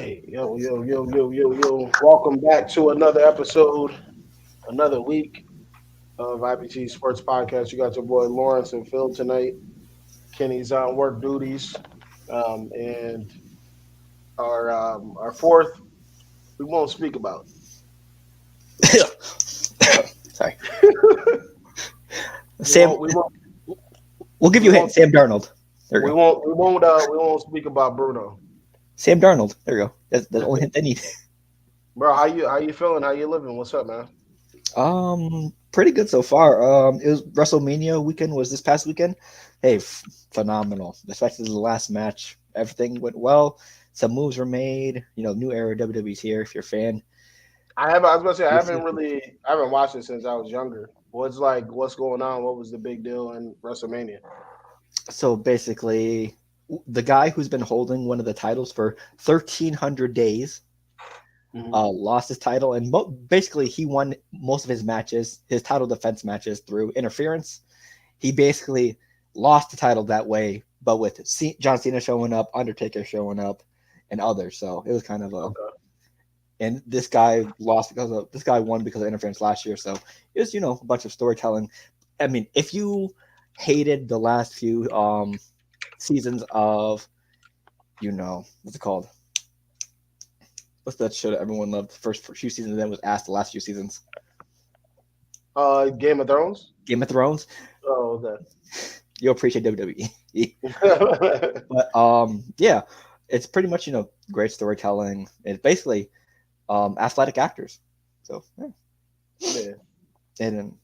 Hey, yo. Welcome back to another episode, another week of IBTE Sports Podcast. You got your boy Lawrence and Phil tonight. Kenny's on work duties. And our fourth, we won't speak about. Sorry. we Sam, won't, we won't, we'll give you a hint. Sam Darnold. There we you go. won't speak about Bruno. Sam Darnold. There you go. That's the only hint I need. Bro, how you feeling? How you living? What's up, man? Pretty good so far. It was WrestleMania weekend was this past weekend. Hey, phenomenal. Especially the last match. Everything went well. Some moves were made. New era WWE's here. If you're a fan, I was about to say I haven't watched it since I was younger. What's going on? What was the big deal in WrestleMania? So basically, the guy who's been holding one of the titles for 1,300 days lost his title, and basically he won most of his matches, his title defense matches, through interference. He basically lost the title that way, but with John Cena showing up, Undertaker showing up, and others. So it was kind of a. And this guy won because of interference last year. So it was, a bunch of storytelling. I mean, if you hated the last few seasons of, what's it called? What's that show that everyone loved? The first few seasons, and then was asked the last few seasons. Game of Thrones. Game of Thrones. Oh, okay. You'll appreciate WWE. But yeah, it's pretty much great storytelling. It's basically athletic actors. So yeah. And then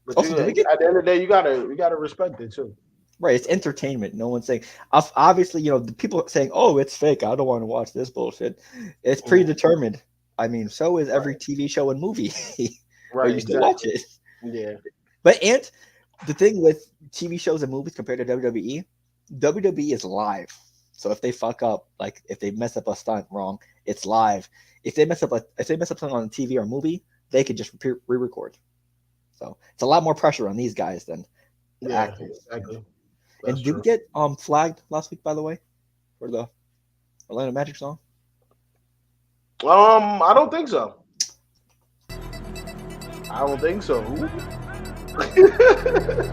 But at the end of the day, you gotta respect it too. Right, it's entertainment. No one's saying obviously, the people saying, "Oh, it's fake. I don't want to watch this bullshit." It's predetermined. I mean, so is every TV show and movie. Right, you still watch it. Yeah. But the thing with TV shows and movies compared to WWE is live. So if they fuck up, like if they mess up a stunt wrong, it's live. If they mess up something on TV or movie, they could just re-record. So it's a lot more pressure on these guys than the actors. Exactly. And did we get flagged last week, by the way, for the Orlando Magic song? I don't think so.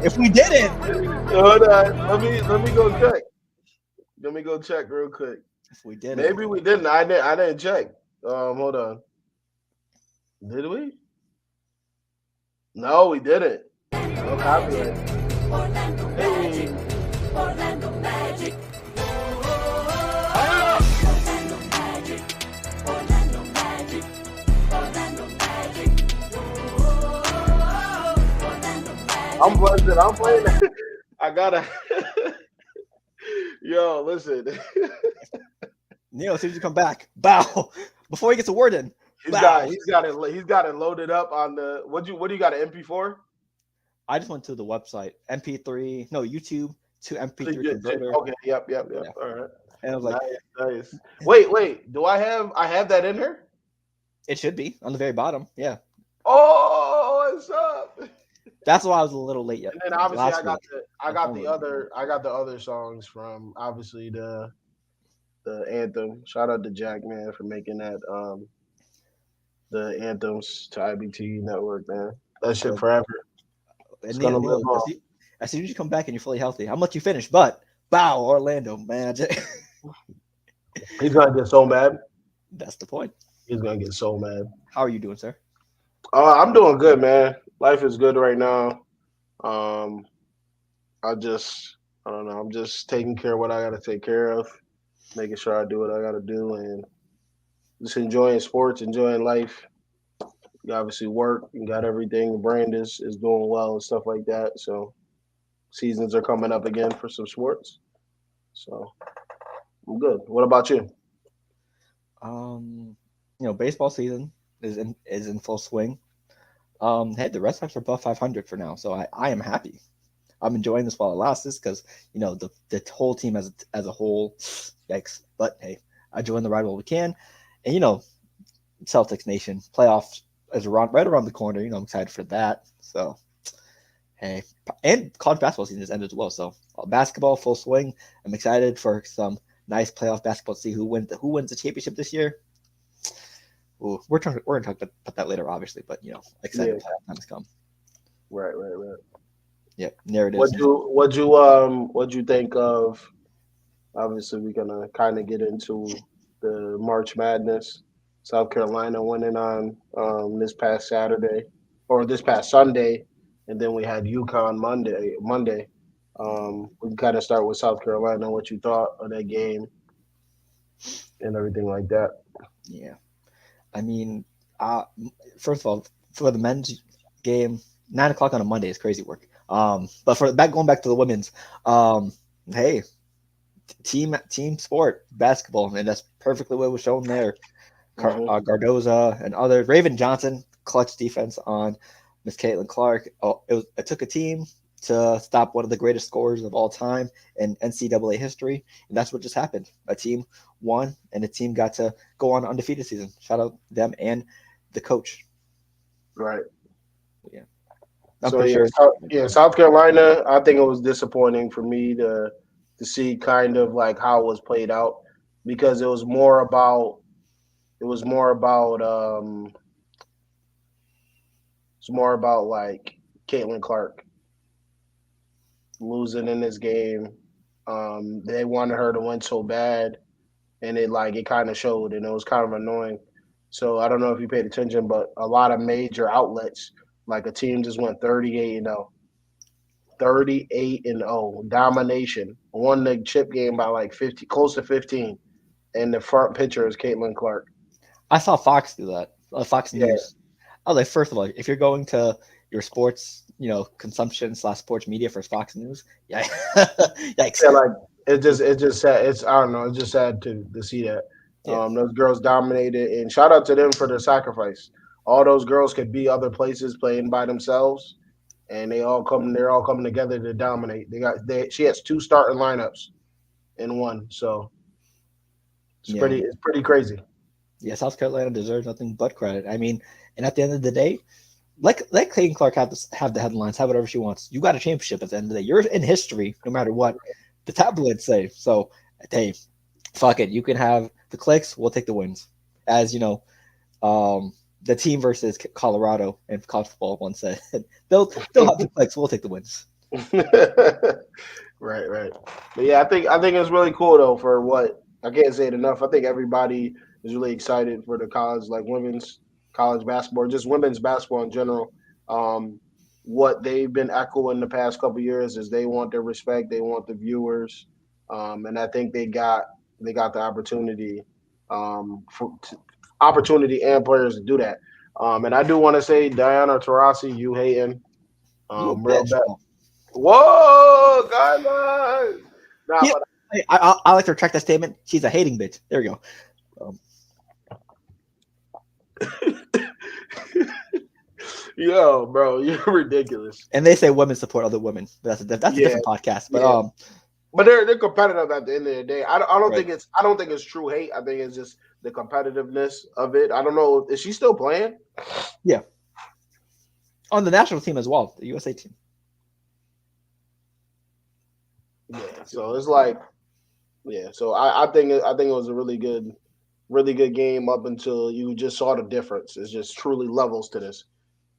If we didn't, hold on. Let me go check. Let me go check real quick. If we didn't, maybe we didn't. I didn't check. Hold on. Did we? No, we didn't. No copyright. Hey. Orlando Magic. Orlando Magic. Orlando Magic. I'm buzzing. I'm playing. I gotta. Yo, listen. As soon as you come back, bow before he gets a word in. He's got it loaded up on the. What do you got? An MP4? I just went to the website. MP3. No, YouTube to MP3 converter. Okay. Yep. Yeah. All right. And I was like, nice. Wait. Do I have that in here? It should be on the very bottom. Yeah. Oh, what's up? That's why I was a little late yet. And then obviously I got the other songs from obviously the anthem. Shout out to Jack, man, for making that the anthems to IBTE network, man. That shit forever. It's gonna live on. As soon as you come back and you're fully healthy, how much you finish? But bow, Orlando Magic. He's gonna get so mad. That's the point. He's gonna get so mad. How are you doing, sir? I'm doing good, man. Life is good right now. I don't know. I'm just taking care of what I got to take care of, making sure I do what I got to do, and just enjoying sports, enjoying life. You obviously work, you got everything. The brand is doing well and stuff like that. So seasons are coming up again for some sports. So I'm good. What about you? Baseball season is in full swing. The Red Sox are above 500 for now, so I am happy. I'm enjoying this while it lasts because the whole team as a whole, yikes. But hey, I join the ride while we can, and Celtics Nation playoffs is right around the corner. I'm excited for that. So hey, and college basketball season has ended as well. So basketball full swing. I'm excited for some nice playoff basketball to see who wins the championship this year. Ooh, we're gonna talk about that later, obviously, but excited playoff times come. Right. Yep, narratives. What you think of? Obviously, we're gonna kind of get into the March Madness. South Carolina winning on this past Saturday or this past Sunday, and then we had UConn Monday. We can kind of start with South Carolina. What you thought of that game and everything like that? Yeah, I mean, first of all, for the men's game, 9 o'clock on a Monday is crazy work. But going back to the women's, hey, team sport basketball, and that's perfectly what was shown there. Gardoza and others. Raven Johnson, clutch defense on Miss Caitlin Clark. It took a team to stop one of the greatest scorers of all time in NCAA history, and that's what just happened. A team won, and a team got to go on undefeated season. Shout out them and the coach. Right. Yeah. South Carolina. I think it was disappointing for me to see kind of like how it was played out because it was more about like Caitlin Clark losing in this game. They wanted her to win so bad, and it kind of showed, and it was kind of annoying. So I don't know if you paid attention, but a lot of major outlets, like a team just went 38-0. 38-0 domination. Won the chip game by like 50, close to 15. And the front pitcher is Caitlin Clark. I saw Fox do that. Fox Yeah. News. I was like, first of all, if you're going to your sports, consumption / sports media for Fox News, yeah, yikes. Yeah, like it's just sad. It's I don't know. It's just sad to see that. Yeah. Those girls dominated, and shout out to them for their sacrifice. All those girls could be other places playing by themselves, and they're all coming together to dominate. She has 2 starting lineups in one, so it's pretty crazy. Yeah, South Carolina deserves nothing but credit. I mean, and at the end of the day, let Clayton Clark have the headlines, have whatever she wants. You got a championship at the end of the day. You're in history, no matter what the tabloids say. So, hey, fuck it. You can have the clicks. We'll take the wins. As the team versus Colorado in college football once said, they'll have the clicks. We'll take the wins. Right. But yeah, I think it's really cool though. For what I can't say it enough. I think everybody is really excited for the college, like women's college basketball, just women's basketball in general. What they've been echoing the past couple of years is they want their respect, they want the viewers, and I think they got the opportunity, opportunity and players to do that. And I do want to say, Diana Taurasi, you hating, real bad. Whoa, guidelines. Nah, yeah, but I like to retract that statement. She's a hating bitch. There we go. Yo, bro, you're ridiculous. And they say women support other women. That's a different podcast. But but they're competitive at the end of the day. I don't think it's true hate. I think it's just the competitiveness of it. I don't know. Is she still playing? Yeah. On the national team as well, the USA team. Yeah. So it's like, yeah. So I think it was a really good game up until you just saw the difference. It's just truly levels to this.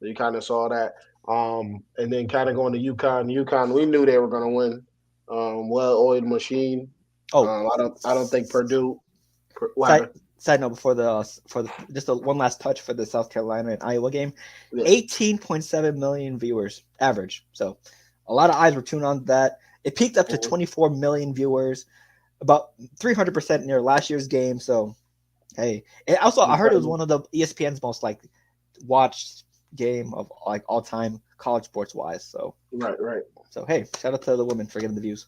You kind of saw that. And then kind of going to UConn, we knew they were going to win. Well-oiled machine. I don't think Purdue. Side note before just one last touch for the South Carolina and Iowa game. Yeah. 18.7 million viewers average. So a lot of eyes were tuned on that. It peaked up to 24 million viewers, about 300% near last year's game. So hey, and also I heard it was one of the ESPN's most watched game of all time college sports wise. So right. So hey, shout out to the women for getting the views.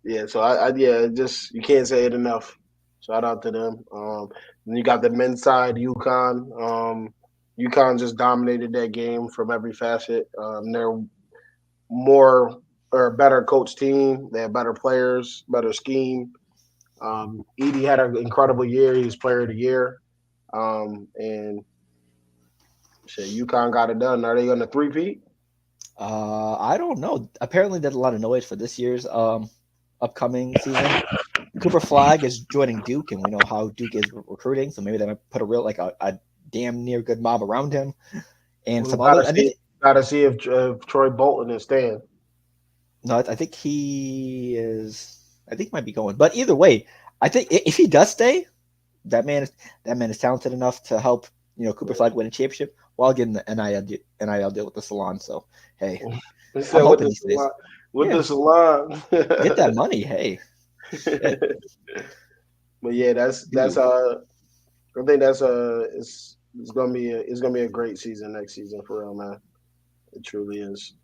Yeah, so just you can't say it enough. Shout out to them. And you got the men's side, UConn. UConn just dominated that game from every facet. They're a better coach team. They have better players, better scheme. Edie had an incredible year. He was player of the year. And shit, UConn got it done. Are they going to three-peat? I don't know. Apparently, there's a lot of noise for this year's upcoming season. Cooper Flag is joining Duke, and we know how Duke is recruiting, so maybe they might put a damn near good mob around him, and We some other. gotta see if Troy Bolton is staying. No, I think he is. I think he might be going, but either way, I think if he does stay, that man is talented enough to help Cooper Flag win a championship while getting the NIL deal with the Salon. So hey, He said I'm with hoping the he stays. salon, with Yeah. the salon. Get that money, hey. Shit. But yeah, that's I think it's gonna be a great season next season for real, man. It truly is.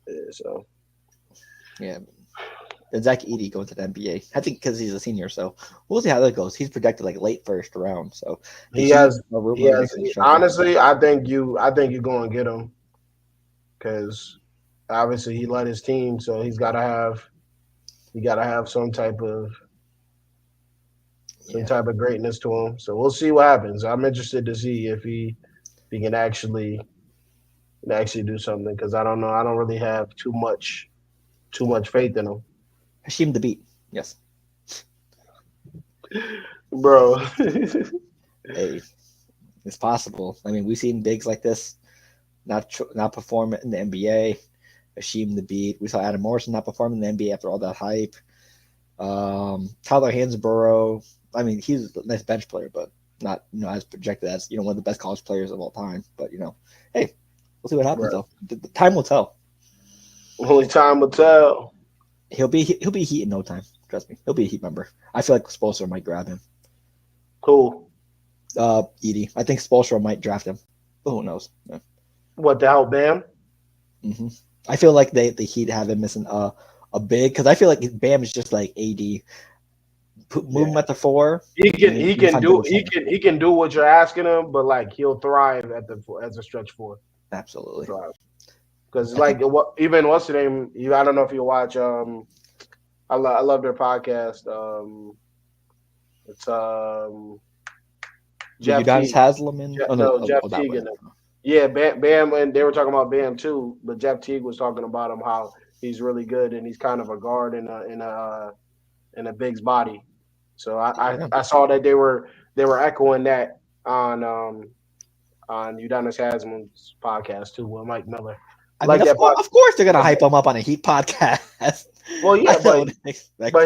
Yeah, so Yeah. And Zach Edey going to the NBA. I think because he's a senior, so we'll see how that goes. He's projected like late first round, so he has. shuffle. Honestly, I think you go and get him because obviously he led his team, so he's got to have some type of greatness to him. So we'll see what happens. I'm interested to see if he can actually do something because I don't know. I don't really have too much faith in him, Hashim the Beat, yes. bro. Hey, it's possible. I mean, we've seen bigs like this not perform in the NBA. Hashim the Beat. We saw Adam Morrison not perform in the NBA after all that hype. Tyler Hansborough. I mean, he's a nice bench player, but not as projected as one of the best college players of all time. But hey, we'll see what happens though. The time will tell. Only time will tell. He'll be Heat in no time. Trust me, he'll be a Heat member. I feel like Spoelstra might grab him. Cool. Edey. I think Spoelstra might draft him, but who knows? Yeah. What the hell, Bam? Mm-hmm. I feel like the Heat have him missing a big because I feel like Bam is just like AD. Move him at the 4. He can do what you're asking him, but like he'll thrive as a stretch 4. Absolutely. Because like even what's the name? I don't know if you watch. I love their podcast. It's Jeff Udonis Teague. Haslam and Jeff Teague. Yeah, Bam, and they were talking about Bam too, but Jeff Teague was talking about him how he's really good and he's kind of a guard in a big's body. So I saw that they were echoing that on Udonis Haslam's podcast too with Mike Miller. I mean, of course they're gonna hype him up on a Heat podcast. Well, yeah, but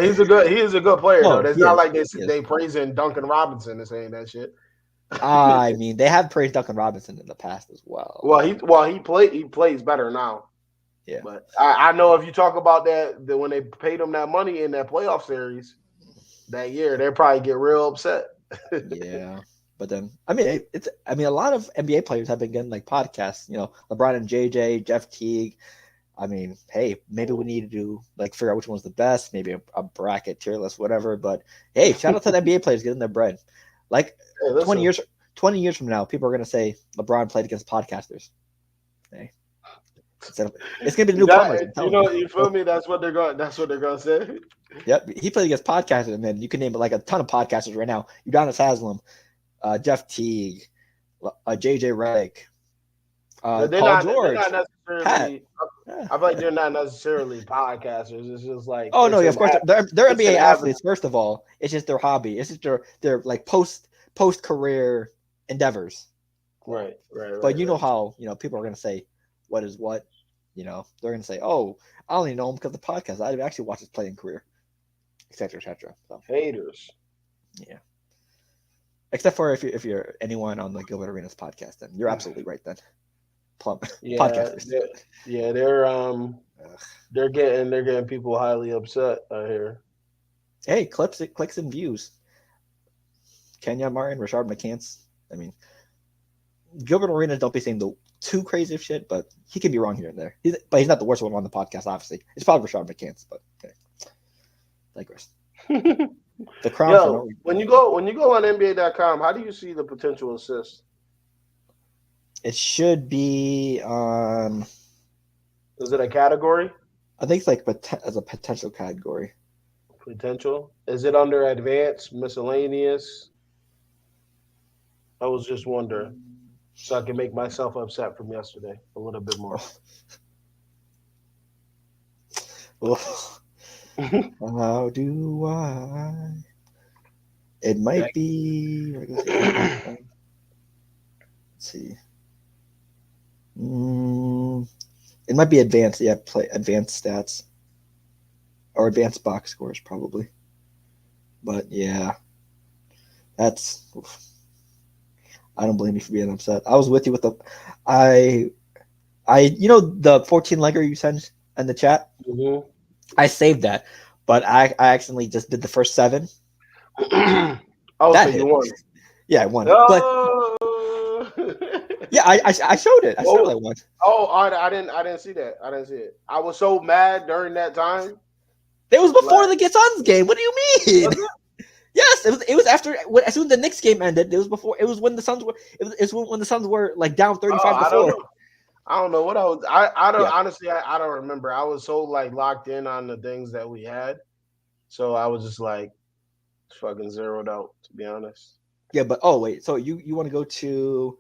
he is a good player though. It's not like they praising Duncan Robinson and saying that shit. I mean, they have praised Duncan Robinson in the past as well. Well, he plays better now. Yeah, but I know if you talk about that when they paid him that money in that playoff series that year, they'd probably get real upset. Yeah, but then a lot of NBA players have been getting like podcasts. LeBron and JJ, Jeff Teague. I mean, hey, maybe we need to do figure out which one's the best. Maybe a bracket, tier list, whatever. But hey, shout out to the NBA players getting their bread. 20 years from now, people are gonna say LeBron played against podcasters. Hey, it's gonna be the new plumbers. You feel me? That's what they're gonna say. Yep, he played against podcasters, and then you can name a ton of podcasters right now. Udonis Haslam, Jeff Teague, JJ Redick, Paul George. Pat. I feel like they're not necessarily podcasters. It's just like no, of course they're NBA athletes. First of all, it's just their hobby. It's just their post career endeavors. Right. But you know how people are gonna say what is what. They're gonna say, oh, I only know him because of the podcast. I didn't actually watch his playing career, etc. So. Haters. Yeah. Except for if you're anyone on the Gilbert Arenas podcast, then you're absolutely right. Then. Podcasters. They're getting people highly upset out here. Hey, clicks and views. Kenyon Martin, Rashard McCants. I mean, Gilbert Arenas don't be saying the too crazy of shit, but he can be wrong here and there. But he's not the worst one on the podcast, obviously. It's probably Rashard McCants, but okay. Digress. The crown. Yo, when you go on NBA.com, how do you see the potential assists? It should be on. Is it a category? I think it's as a potential category. Potential? Is it under advanced, miscellaneous? I was just wondering, so I can make myself upset from yesterday a little bit more. How do I? It might be. Let's see. It might be advanced. Yeah, play advanced stats or advanced box scores probably. But yeah, that's. Oof. I don't blame you for being upset. I was with you with the. I the 14 legger you sent in the chat. Mhm. I saved that, but I accidentally just did the first 7. Oh, That so hit. you won. Yeah, I won. But Oh. yeah, I showed it. I showed I Oh, won. I didn't see that. I didn't see it. I was so mad during that time. It was before Like, the Suns game. What do you mean? was it? Yes, it was after as soon as the Knicks game ended. It was before. It was when the Suns were. It was when the Suns were like down Oh, 35 to I don't 4. know. I don't know what I was. I don't Yeah, honestly. I don't remember. I was so like locked in on the things that we had, so I was just like fucking zeroed out. To be honest. yeah, but oh wait, so you want to go to,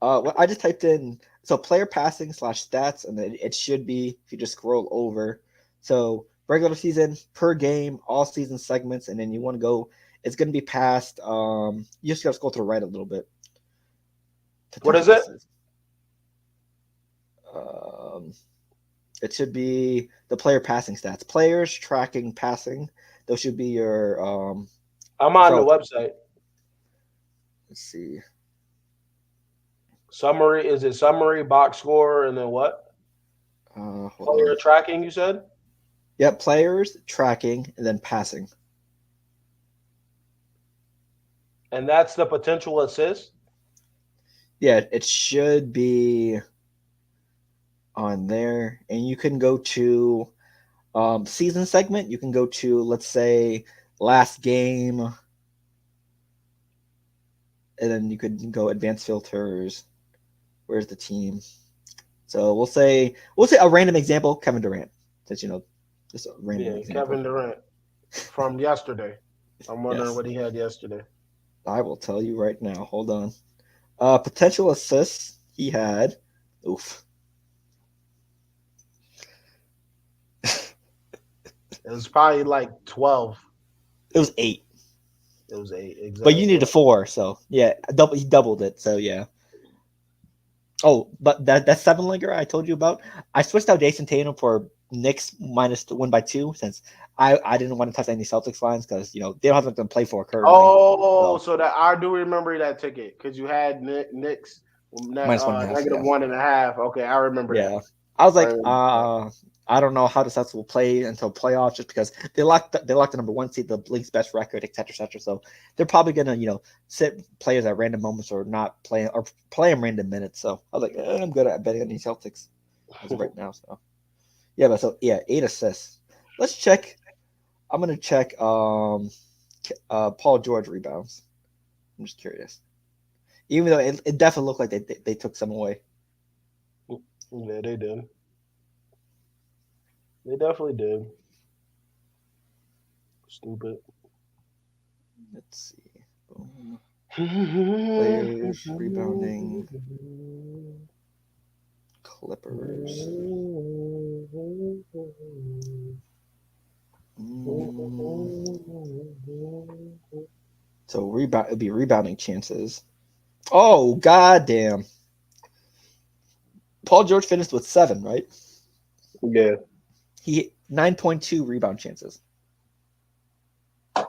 well, I just typed in player passing / stats, and then it should be if you just scroll over. So regular season per game, all season segments, and then you want to go. It's going to be past. You just got to scroll to the right a little bit. What is Potential it? assist. Um, it should be the player passing stats. Players tracking passing. Those should be your. I'm on the So website. let's see. Summary, is it summary, box score, and then what? Hold Player on. tracking, you said? Yep, players tracking and then passing. And that's the potential assist? Yeah, it should be on there, and you can go to season segment. You can go to, let's say, last game, and then you could go advanced filters. Where's the team? So we'll say a random example, Kevin Durant, since just a random Yeah, example. Kevin Durant from yesterday. I'm wondering Yes, what he had yesterday. I will tell you right now. Hold on. Potential assists he had. Oof. It was probably like 12. It was 8. It was 8, But you exactly. needed a 4, so yeah, he doubled it. So yeah. Oh, but that 7-legger I told you about, I switched out Jason Tatum for Knicks minus the 1/2 since I didn't want to touch any Celtics lines because they don't have to play for currently. Oh, So so that I do remember that ticket because you had Knicks minus 1/2, negative yeah. 1.5. Okay, I remember Yeah. that. I was I like, remember that. I don't know how the Celtics will play until playoffs just because they locked the number 1 seed, the league's best record, et cetera, et cetera. So they're probably gonna, sit players at random moments or not play or play them random minutes. So I was like, I'm good at betting on these Celtics as of right now. So yeah, but 8 assists. Let's check. I'm gonna check Paul George rebounds. I'm just curious. Even though it definitely looked like they took some away. Yeah, they did. They definitely did. Stupid. Let's see. Boom. Players rebounding. Clippers. So rebound it'd be rebounding chances. Oh goddamn! Paul George finished with 7, right? Yeah. He 9.2 rebound chances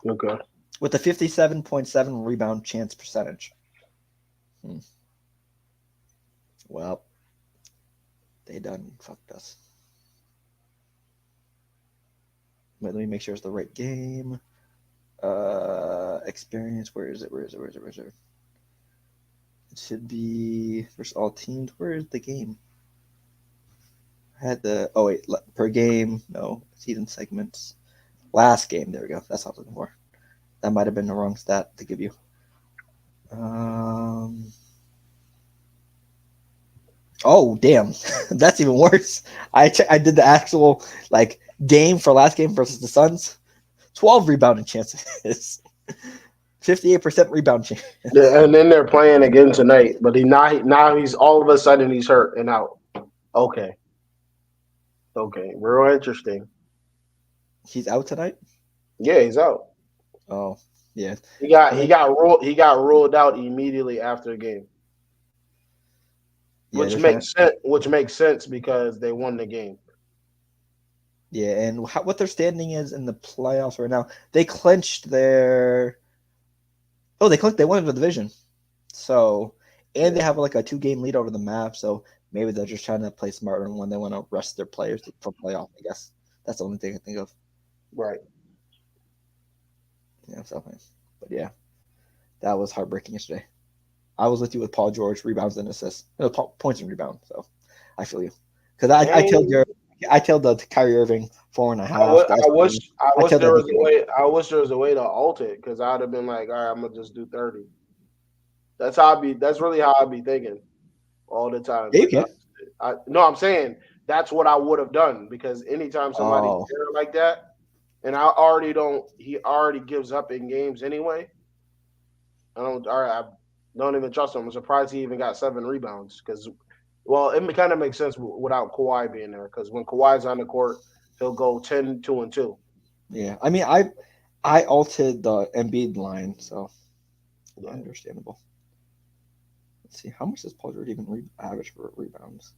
Okay. with a 57.7 rebound chance percentage. Well, they done fucked us. Let me make sure it's the right game. Experience. Where is it? It should be versus all teams. Where is the game? I had per game. No, season segments. Last game. There we go. That's what I was looking for. That might have been the wrong stat to give you. Oh damn, that's even worse. I did the actual game for last game versus the Suns. 12 rebounding chances. 58% rebound chance. Yeah, and then they're playing again tonight, but now he's all of a sudden he's hurt and out. Okay, real interesting. He's out tonight. Yeah, he's out. Oh, yeah. He got I he mean, got ruled he got ruled out immediately after the game, yeah, they're trying. which makes sense because they won the game. Yeah, and what their standing is in the playoffs right now, they clinched their. Oh, they won the division. So, and they Yeah, have like a 2-game lead over the map. So maybe they're just trying to play smarter when they want to rest their players for playoff. I guess that's the only thing I think of. right. Yeah, so, but yeah, that was heartbreaking yesterday. I was with you with Paul George rebounds and assists, points and rebounds. So I feel you because And I told the Kyrie Irving 4.5. I I wish told there that was a Nico. way I wish there was a way to alter it because I'd have been like, all right, I'm gonna just do 30. That's how I be. That's really how I be thinking all the time. Yeah, you Like can. I no, I'm saying that's what I would have done because anytime somebody's Oh, there like that, and I already don't, he already gives up in games anyway. I don't even trust him. I'm surprised he even got 7 rebounds because, well, it kind of makes sense without Kawhi being there because when Kawhi's on the court, he'll go 10, 2, and 2. yeah. I mean, I altered the Embiid line, so Yeah. understandable. Let's see, how much does Paul George even average for rebounds?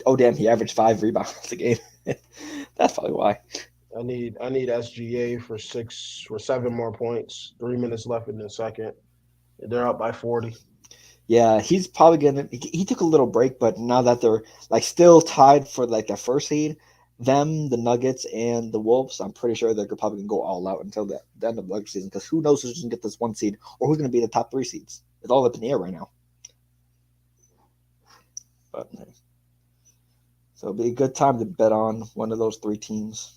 Oh, damn, he averaged 5 rebounds a game. That's probably why. I need SGA for 7 more points. 3 minutes left in the second. They're up by 40. Yeah, he's probably gonna. He took a little break, but now that they're like still tied for like the first seed, them, the Nuggets, and the Wolves, I'm pretty sure they're probably gonna go all out until the end of the regular season. Because who knows who's gonna get this 1 seed or who's gonna be the top 3 seeds? It's all up in the air right now. But so it'll be a good time to bet on one of those 3 teams.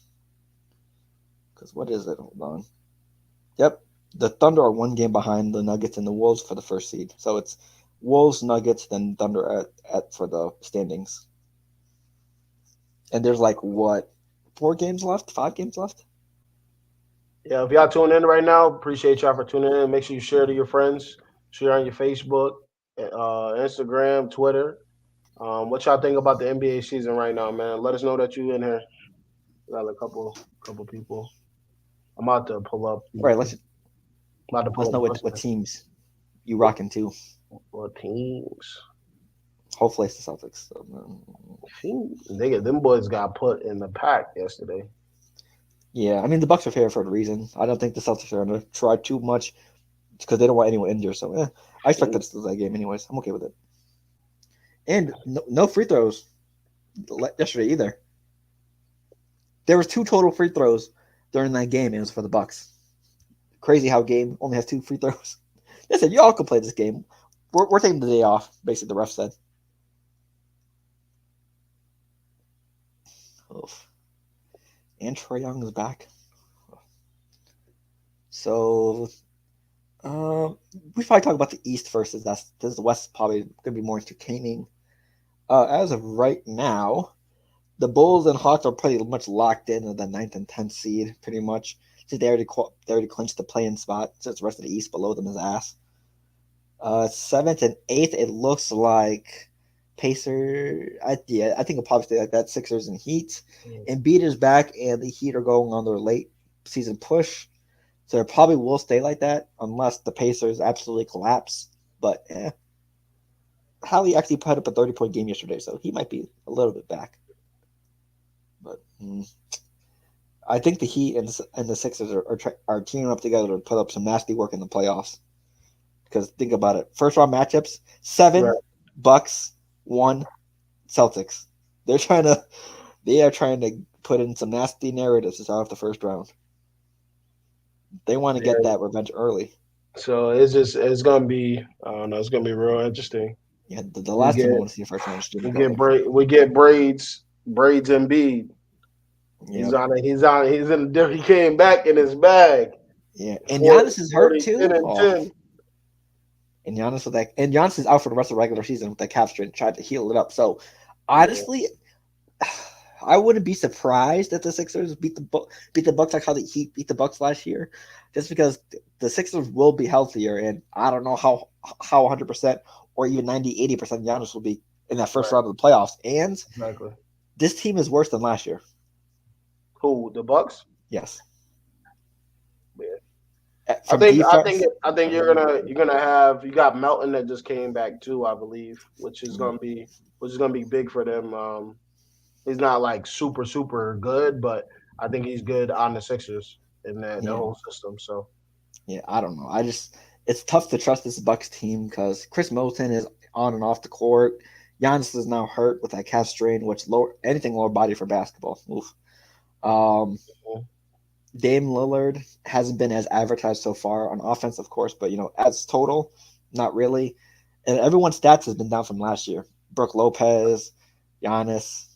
Because what is it? Hold on. Yep, the Thunder are 1 game behind the Nuggets and the Wolves for the first seed. So it's Wolves, Nuggets, then Thunder at for the standings. And there's like what, 4 games left, 5 games left. Yeah, if y'all tuning in right now, appreciate y'all for tuning in. Make sure you share to your friends, share on your Facebook, Instagram, Twitter. What y'all think about the NBA season right now, man? Let us know that you in here. Got a couple people. I'm about to pull up. All right, let's I'm about to let's pull know up what teams you rocking to. what teams. Hopefully it's the Celtics. So, Them boys got put in the pack yesterday. yeah, I mean the Bucks are fair for a reason. I don't think the Celtics are gonna try too much because they don't want anyone injured. So I expect them to lose that game anyways. I'm okay with it. And no free throws yesterday either. There was 2 total free throws during that game, and it was for the Bucks. Crazy how game only has 2 free throws. They said y'all can play this game. We're taking the day off. Basically, the ref said. Oof. And Trae Young is back. So we probably talk about the East first, as the West is probably going to be more entertaining. As of right now, the Bulls and Hawks are pretty much locked in at the 9th and 10th seed, pretty much. Since they already clinched the play-in spot, since the rest of the East below them is ass. 7th and 8th, it looks like Pacer. I think it'll probably stay like that. Sixers and Heat. Embiid is back, and the Heat are going on their late season push. So it probably will stay like that unless the Pacers absolutely collapse. But Hallie actually put up a 30-point game yesterday, so he might be a little bit back. But I think the Heat and the Sixers are teaming up together to put up some nasty work in the playoffs. Because think about it, first round matchups: 7 Right. Bucks, 1 Celtics. They are trying to put in some nasty narratives to start off the first round. They want to get that revenge early. So it's gonna be, I don't know, it's gonna be real interesting. Yeah, the We last team I get want to see the first round is Jimmy we Butler. get braids Embiid. Yeah, He came back in his bag. yeah, and Giannis is hurt 10 too. and 10. And Giannis is out for the rest of the regular season with that calf strain. Tried to heal it up. So Yeah. honestly, I wouldn't be surprised if the Sixers beat the Bucks like how the Heat beat the Bucks last year, just because the Sixers will be healthier, and I don't know how 100% or even 90-80% Giannis will be in that first Right. round of the playoffs. And Exactly. this team is worse than last year. Who, the Bucks? Yes. Yeah. From defense, I think you're gonna have, you got Melton that just came back too, I believe, which is gonna be big for them. He's not like super good, but I think he's good on the Sixers in the yeah, whole system. So yeah. I don't know. It's tough to trust this Bucks team because Chris Middleton is on and off the court. Giannis is now hurt with that calf strain, which anything lower body for basketball. Oof. Um, Dame Lillard hasn't been as advertised so far on offense, of course, but as total, not really. And everyone's stats has been down from last year. Brooke Lopez, Giannis,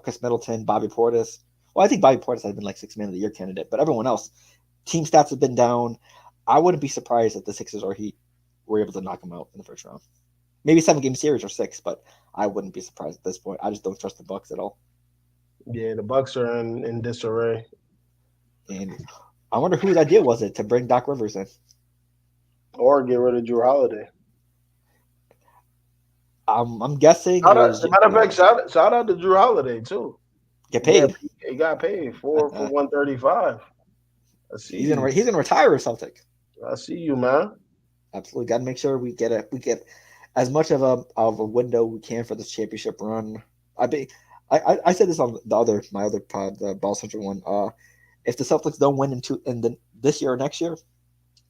Chris Middleton, Bobby Portis. Well, I think Bobby Portis has been like 6 Man of the Year candidate, but everyone else, team stats have been down. I wouldn't be surprised if the Sixers or Heat were able to knock them out in the first round. Maybe 7-game series or 6, but I wouldn't be surprised at this point. I just don't trust the Bucks at all. yeah, the Bucks are in disarray. And I wonder whose idea was it to bring Doc Rivers in? Or get rid of Drew Holiday. I'm guessing. As a matter of fact, shout out to Drew Holiday too. Get paid. He got paid for 135. I see. He's gonna retire or something. I see you, man. Absolutely, got to make sure we get as much of a window we can for this championship run. I said this on my other pod, the Ball Central one. If the Celtics don't win this year or next year,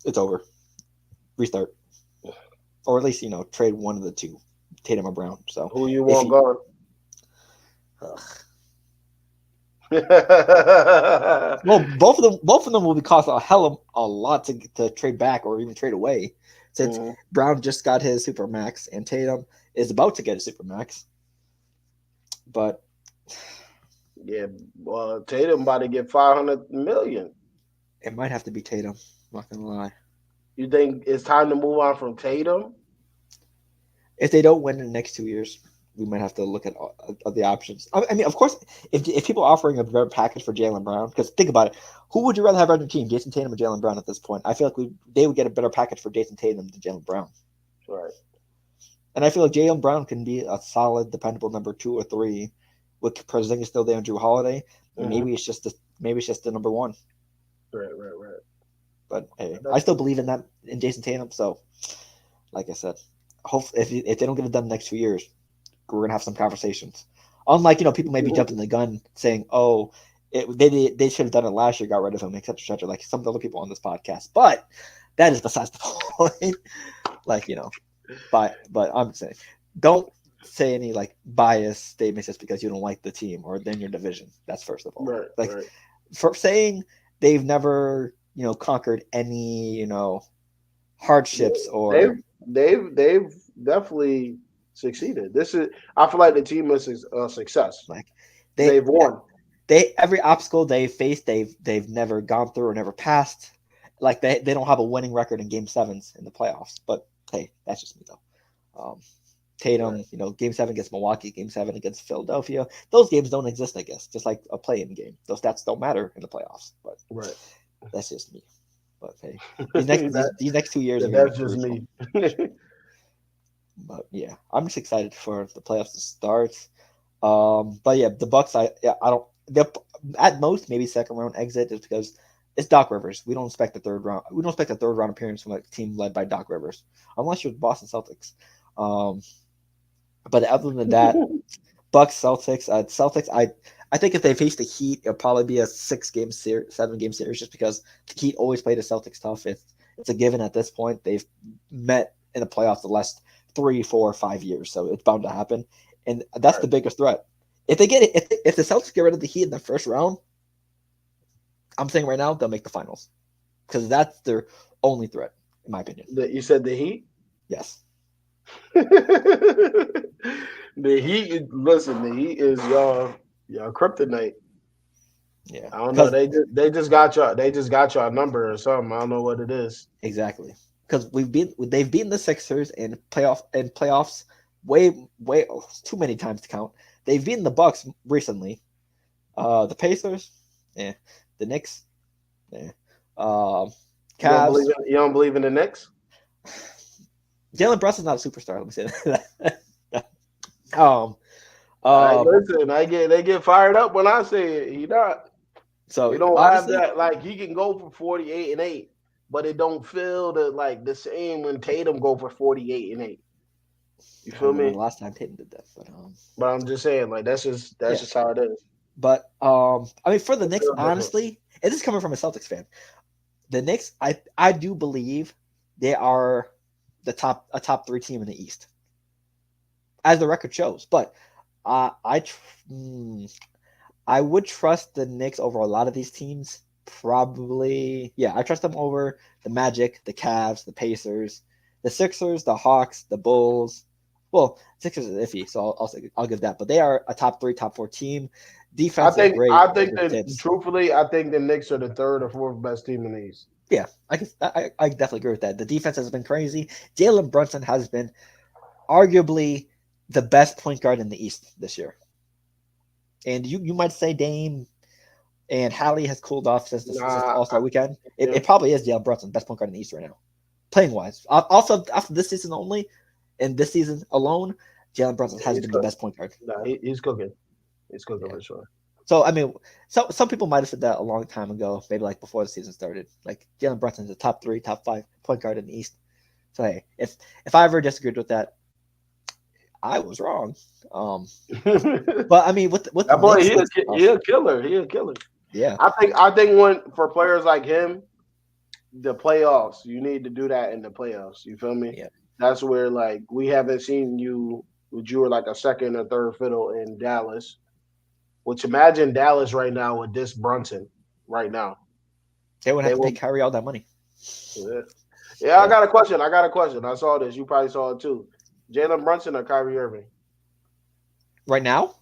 it's over. Restart, or at least trade one of the two, Tatum or Brown. So who you want gone? Well, both of them will be cost a lot to trade back or even trade away, since Brown just got his supermax and Tatum is about to get a supermax. But yeah, Tatum about to get $500 million. It might have to be Tatum. I'm not gonna lie. You think it's time to move on from Tatum? If they don't win in the next 2 years, we might have to look at the options. I mean, of course, if people are offering a better package for Jaylen Brown, because think about it, who would you rather have on your team, Jason Tatum or Jaylen Brown at this point? I feel like they would get a better package for Jason Tatum than Jaylen Brown. Right. And I feel like Jaylen Brown can be a solid, dependable number 2 or 3 with Porzingis still there and Drew Holiday. Maybe it's just the number 1. Right. But hey, I still believe in Jason Tatum. So, like I said, hopefully if they don't get it done in the next 2 years, we're gonna have some conversations. Unlike people may be jumping the gun saying, "Oh, they should have done it last year, got rid of him, etc." Like some other people on this podcast. But that is besides the point. But I'm saying, don't say any biased statements just because you don't like the team or then your division. That's first of all. Right. For saying they've never conquered any hardships or they've definitely succeeded. I feel like the team is a success. They've won. Every obstacle they faced, they've never gone through or never passed. They don't have a winning record in Game 7s in the playoffs. But hey, that's just me though. Tatum, Game 7 against Milwaukee, Game 7 against Philadelphia. Those games don't exist, I guess. Just like a play-in game, those stats don't matter in the playoffs. But that's just me. But hey, these next 2 years, that's just me. But yeah, I'm just excited for the playoffs to start. But yeah, the Bucks, I don't. At most maybe second round exit, just because it's Doc Rivers. We don't expect the third round. We don't expect a third round appearance from a team led by Doc Rivers, unless you're the Boston Celtics. But other than that, Bucks, Celtics, Celtics. I think if they face the Heat, it'll probably be a 6-game series, 7-game series, just because the Heat always play the Celtics tough. It's a given at this point. They've met in the playoffs the last 3, 4, 5 years, so it's bound to happen. And that's the biggest threat. If they get it, if the Celtics get rid of the Heat in the first round, I'm saying right now they'll make the finals, because that's their only threat, in my opinion. You said the Heat? Yes. The Heat. Listen, the Heat is y'all kryptonite. Yeah, I don't know. They just got y'all. They just got y'all number or something. I don't know what it is. Exactly, because they've beaten the Sixers in playoffs way too many times to count. They've beaten the Bucks recently. The Pacers, the Knicks, Cavs. You don't believe in the Knicks? Jalen Brunson's not a superstar. Let me say that. Listen, they get fired up when I say it. He not. So We don't have honestly, that. Like he can go for 48-8, but it don't feel the same when Tatum go for 48-8. You I don't feel remember me? the last time Tatum did that, but But I'm just saying, like that's yeah. just how it is. But I mean, for the It Knicks, feels different. honestly, and this is coming from a Celtics fan. The Knicks, I do believe they are a top three team in the East, as the record shows. But uh, I tr- mm, I would trust the Knicks over a lot of these teams. Probably, yeah, I trust them over the Magic, the Cavs, the Pacers, the Sixers, the Hawks, the Bulls. Well, Sixers is iffy, so I'll give that. But they are a top three, top four team. I Defense is think great I think with that Tibbs. truthfully, I think the Knicks are the third or fourth best team in the East. Yeah, I definitely agree with that. The defense has been crazy. Jalen Brunson has been arguably the best point guard in the East this year. And you might say Dame and Hallie has cooled off since Nah, All Star Weekend. yeah. It probably is Jalen Brunson, best point guard in the East right now, playing wise. Also, after this season only, and this season alone, Jalen Brunson has he's been the cooking. best point guard. Nah, he's cooking. He's cooking Yeah. for sure. So I mean, some people might have said that a long time ago, maybe like before the season started. Like Jalen Brunson's a top three, top five point guard in the East. So hey, if I ever disagreed with that, I was wrong. But I mean, with the That boy, Knicks, he a killer. He a killer. yeah, I think when for players like him, the playoffs, you need to do that in the playoffs. You feel me? yeah. That's where like we haven't seen you. You were like a second or third fiddle in Dallas. Which imagine Dallas right now with this Brunson right now. They would have They to will. pay Kyrie all that money. Yeah, Yeah. I got a question. I saw this. You probably saw it too. Jalen Brunson or Kyrie Irving? Right now,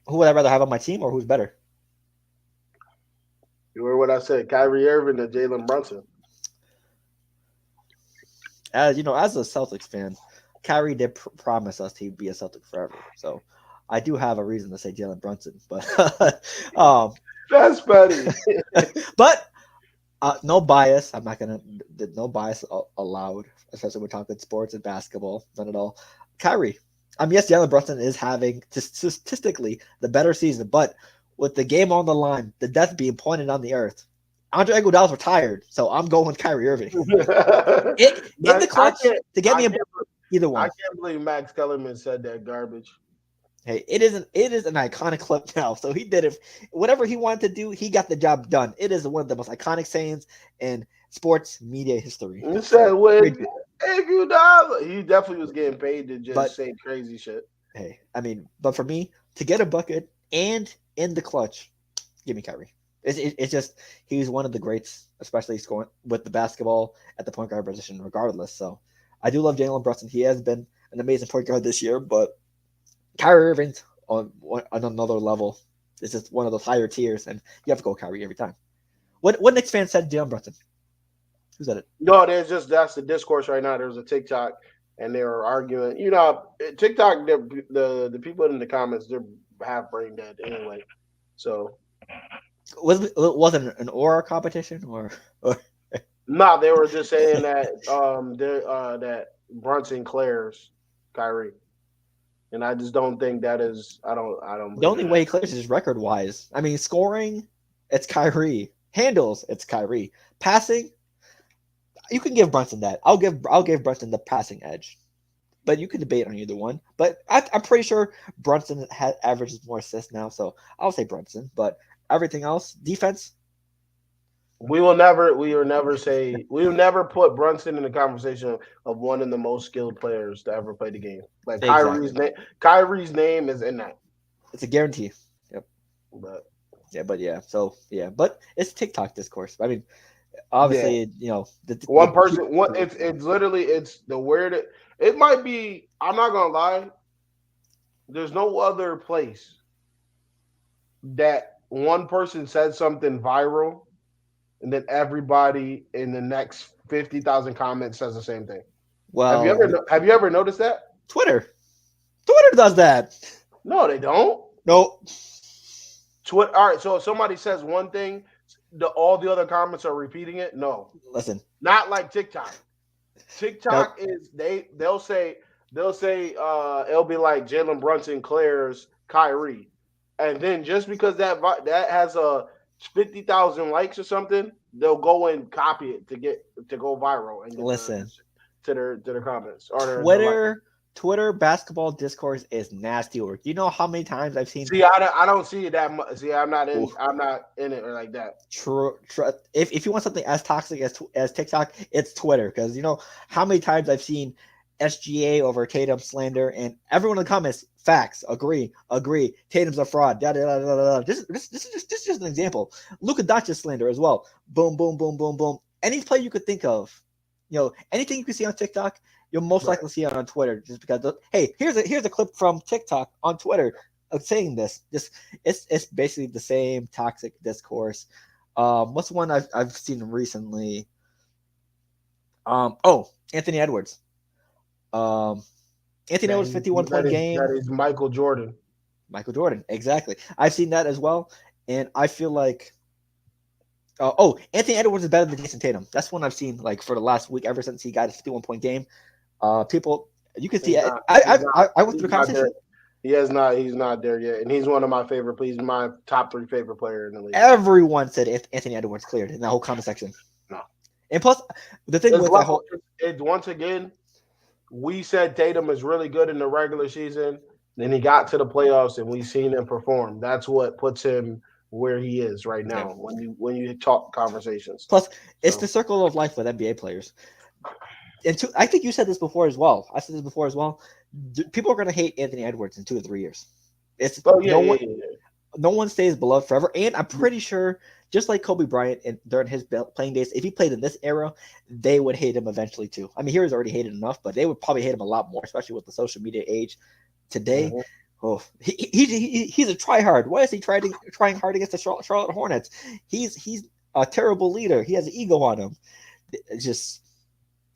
who would I rather have on my team, or who's better? You heard what I said. Kyrie Irving or Jalen Brunson? As you know, as a Celtics fan, Kyrie did promise us he'd be a Celtic forever. So I do have a reason to say Jalen Brunson, but That's funny. but no bias. I'm not gonna. No bias allowed, especially when we're talking sports and basketball. None at all. Kyrie. Yes, Jalen Brunson is having statistically the better season, but with the game on the line, the death being pointed on the earth, Andre Iguodala's retired, so I'm going with Kyrie Irving. In the clutch to get me either one. I can't believe Max Kellerman said that garbage. Hey, it is an iconic clip now. So he did it. Whatever he wanted to do, he got the job done. It is one of the most iconic sayings in sports media history. He said, "When $8, he definitely was getting paid to just say crazy shit." Hey, I mean, but for me to get a bucket and in the clutch, give me Kyrie. It's just he's one of the greats, especially scoring with the basketball at the point guard position, regardless. So I do love Jalen Brunson. He has been an amazing point guard this year, but Kyrie Irving's on another level. It's just one of those higher tiers, and you have to go Kyrie every time. What Knicks fan said Jalen Brunson? Who said it? No, that's the discourse right now. There's a TikTok, and they were arguing. You know, TikTok, the people in the comments, they're half brain dead anyway. So wasn't an aura competition or no, they were just saying that that Brunson clears Kyrie. And I just don't think that is. I don't. The only way he clears is record wise. I mean, scoring, it's Kyrie. Handles, it's Kyrie. Passing, you can give Brunson that. I'll give Brunson the passing edge. But you can debate on either one. But I'm pretty sure Brunson averages more assists now, so I'll say Brunson. But everything else, defense. We will never put Brunson in the conversation of one of the most skilled players to ever play the game. Like Exactly. Kyrie's name is in that. It's a guarantee. Yep. But but it's TikTok discourse. I mean, obviously, you know, one person. It's literally the weird. It might be. I'm not gonna lie. There's no other place that one person said something viral, and then everybody in the next 50,000 comments says the same thing. Well, have you ever noticed that? Twitter does that. No, they don't. No. All right, so if somebody says one thing, all the other comments are repeating it. No, Listen, not like TikTok. TikTok is they'll say it'll be like Jalen Brunson clears Kyrie, and then just because that has a 50,000 likes or something, they'll go and copy it to go viral and get Listen, to their comments or their likes. Twitter basketball discourse is nasty work. You know how many times I've seen. See, I don't see it that much. See, I'm not Oof. in it like that. True. If you want something as toxic as TikTok, it's Twitter, because you know how many times I've seen SGA over Tatum slander, and everyone in the comments, facts, agree. Tatum's a fraud. Da, da, da, da, da. This is just an example. Luka Doncic slander as well. Boom, boom, boom, boom, boom. Any play you could think of, you know, anything you can see on TikTok, you'll most likely see it on Twitter. Just because, hey, here's a clip from TikTok on Twitter of saying this. Just it's basically the same toxic discourse. What's one I've seen recently? Anthony Edwards. Anthony Edwards 51-point game. That is Michael Jordan. Michael Jordan, exactly. I've seen that as well, and I feel like Anthony Edwards is better than Jason Tatum. That's one I've seen like for the last week, ever since he got a 51-point game. People, you can see. I went through the conversation. He's not there yet, and he's one of my favorite. He's my top 3 favorite player in the league. Everyone said Anthony Edwards cleared in that whole comment section. No, and plus the thing with that whole, once again, we said Tatum is really good in the regular season. Then he got to the playoffs, and we've seen him perform. That's what puts him where he is right now. Yeah. When you talk conversations. Plus, it's the circle of life with NBA players. And I think you said this before as well. I said this before as well. People are going to hate Anthony Edwards in 2 or 3 years. It's no one stays beloved forever. And I'm pretty sure, just like Kobe Bryant during his playing days, if he played in this era, they would hate him eventually too. I mean, he was already hated enough, but they would probably hate him a lot more, especially with the social media age today. Mm-hmm. Oh, he's a tryhard. Why is he trying hard against the Charlotte Hornets? He's a terrible leader. He has an ego on him. It's just,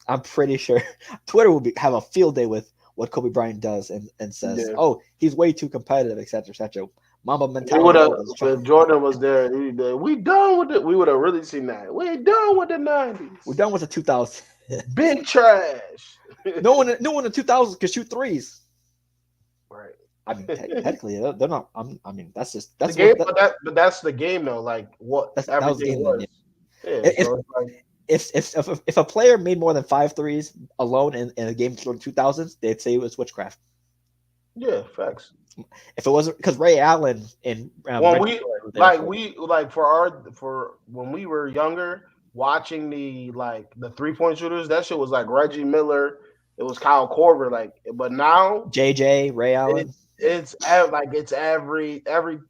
I'm pretty sure Twitter will have a field day with what Kobe Bryant does and says, "Oh, he's way too competitive," etc., etc. Mamba mentality. If Jordan was there, we done with it. We would have really seen that. We done with the 90s. We're done with the 2000s. Big trash. No one in the 2000s could shoot threes. Right. I mean, technically, they're not. I mean, that's the game. But that's the game, though. Like what everything was. If a player made more than 5 threes alone in a game during 2000s, they'd say it was witchcraft. Yeah, facts. If it wasn't because Ray Allen and when we when we were younger, watching the 3-point shooters, that shit was like Reggie Miller. It was Kyle Korver. But now JJ, Ray Allen. It's every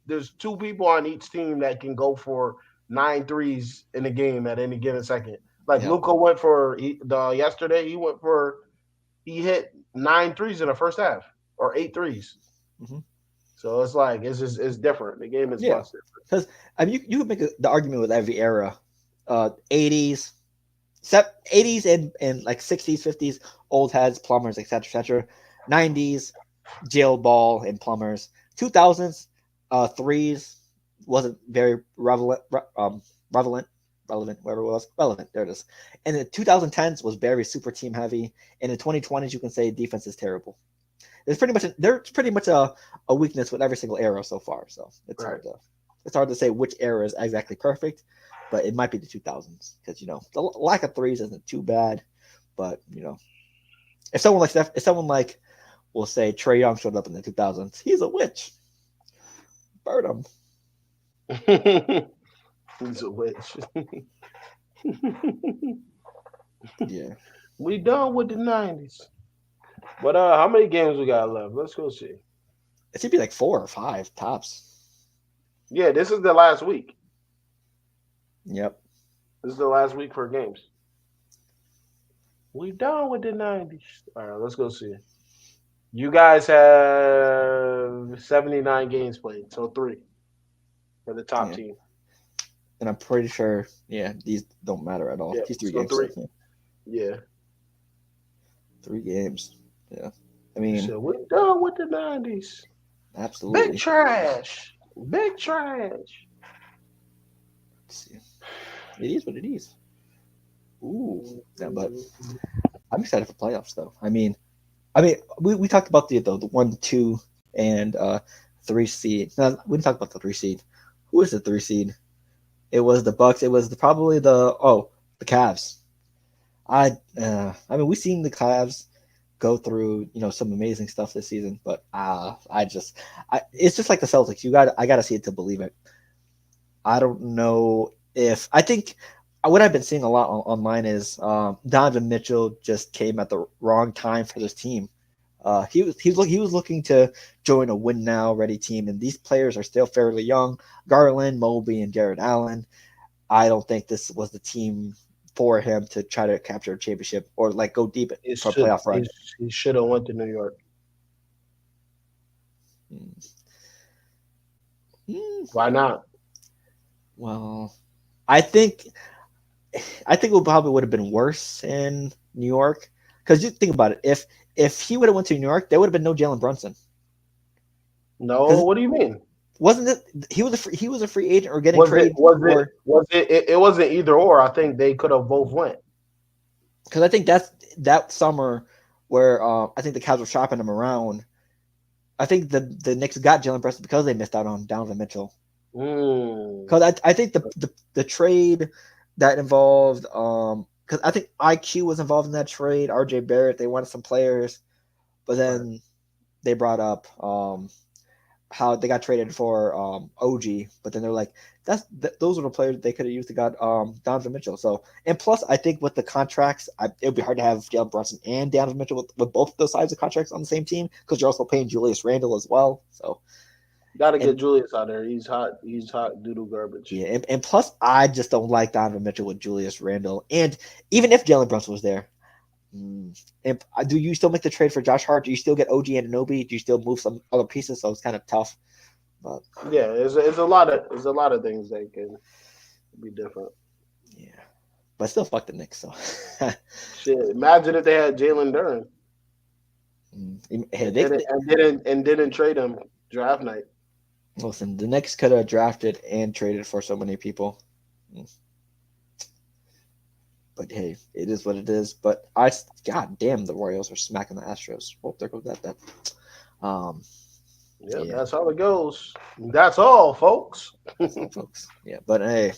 there's 2 people on each team that can go for 9 threes in a game at any given second. Luka went for yesterday. He hit 9 threes in the first half or 8 threes. Mm-hmm. So it's different. The game is different. Because I mean, you can make the argument with every era, 80s and like 60s, 50s, old heads, plumbers, etc. 90s, jail ball and plumbers. 2000s, threes wasn't very relevant, whatever it was. Relevant, there it is. And the 2010s was very super team heavy. And in 2020s, you can say defense is terrible. There's pretty much a weakness with every single era so far. So it's hard to say which era is exactly perfect, but it might be the 2000s because the lack of threes isn't too bad. But if someone like we'll say Trae Young showed up in the 2000s, he's a witch. Burn him. He's a witch. Yeah. We done with the 90s. But how many games we got left? Let's go see. It should be like 4 or 5 tops. Yeah, this is the last week. Yep. This is the last week for games. We done with the 90s. All right, let's go see. You guys have 79 games played, so 3 for the top team. And I'm pretty sure, these don't matter at all. Yeah, these 3 games. 3. Yeah. 3 games. Yeah. I mean, so we're done with the 90s. Absolutely. Big trash. Big trash. Let's see. It is what it is. Ooh. Yeah, but I'm excited for playoffs, though. I mean, we talked about the 1, 2, and 3 seed. No, we didn't talk about the 3 seed. Who is the 3 seed? It was the Bucks. It was probably the Cavs. I mean, we've seen the Cavs go through some amazing stuff this season, but it's just like the Celtics. I got to see it to believe it. I don't know if I think what I've been seeing a lot online is Donovan Mitchell just came at the wrong time for this team. He was looking to join a win now ready team, and these players are still fairly young. Garland, Mobley, and Jared Allen. I don't think this was the team for him to try to capture a championship or like go deep for a playoff run. He should have went to New York. Why not? Well, I think it probably would have been worse in New York because you think about it. If he would have went to New York, there would have been no Jalen Brunson. No, what do you mean? Wasn't it? He was a free agent or getting traded. It wasn't either or. I think they could have both went. Because I think that summer where I think the Cavs were shopping him around. I think the Knicks got Jalen Brunson because they missed out on Donovan Mitchell. Because I think the trade that involved because I think IQ was involved in that trade. RJ Barrett, they wanted some players, but then they brought up how they got traded for OG, but then they're like, those are the players they could have used to got Donovan Mitchell. So, and plus, I think with the contracts, it would be hard to have Jalen Brunson and Donovan Mitchell with both of those sides of contracts on the same team because you're also paying Julius Randle as well. So, gotta get Julius out there. He's hot. He's hot doo-doo garbage. Yeah, and plus, I just don't like Donovan Mitchell with Julius Randle. And even if Jalen Brunson was there, do you still make the trade for Josh Hart? Do you still get OG and Anunoby? Do you still move some other pieces? So it's kind of tough. But yeah, there's a lot of things that can be different. Yeah, but still, fuck the Knicks. So shit, imagine if they had Jalen Duren. And didn't trade him draft night. Listen, the Knicks could have drafted and traded for so many people. But hey, it is what it is. But god damn, the Royals are smacking the Astros. Oh, there goes that. Yeah, that's how it goes. That's all, folks. That's all, folks. Yeah, but hey,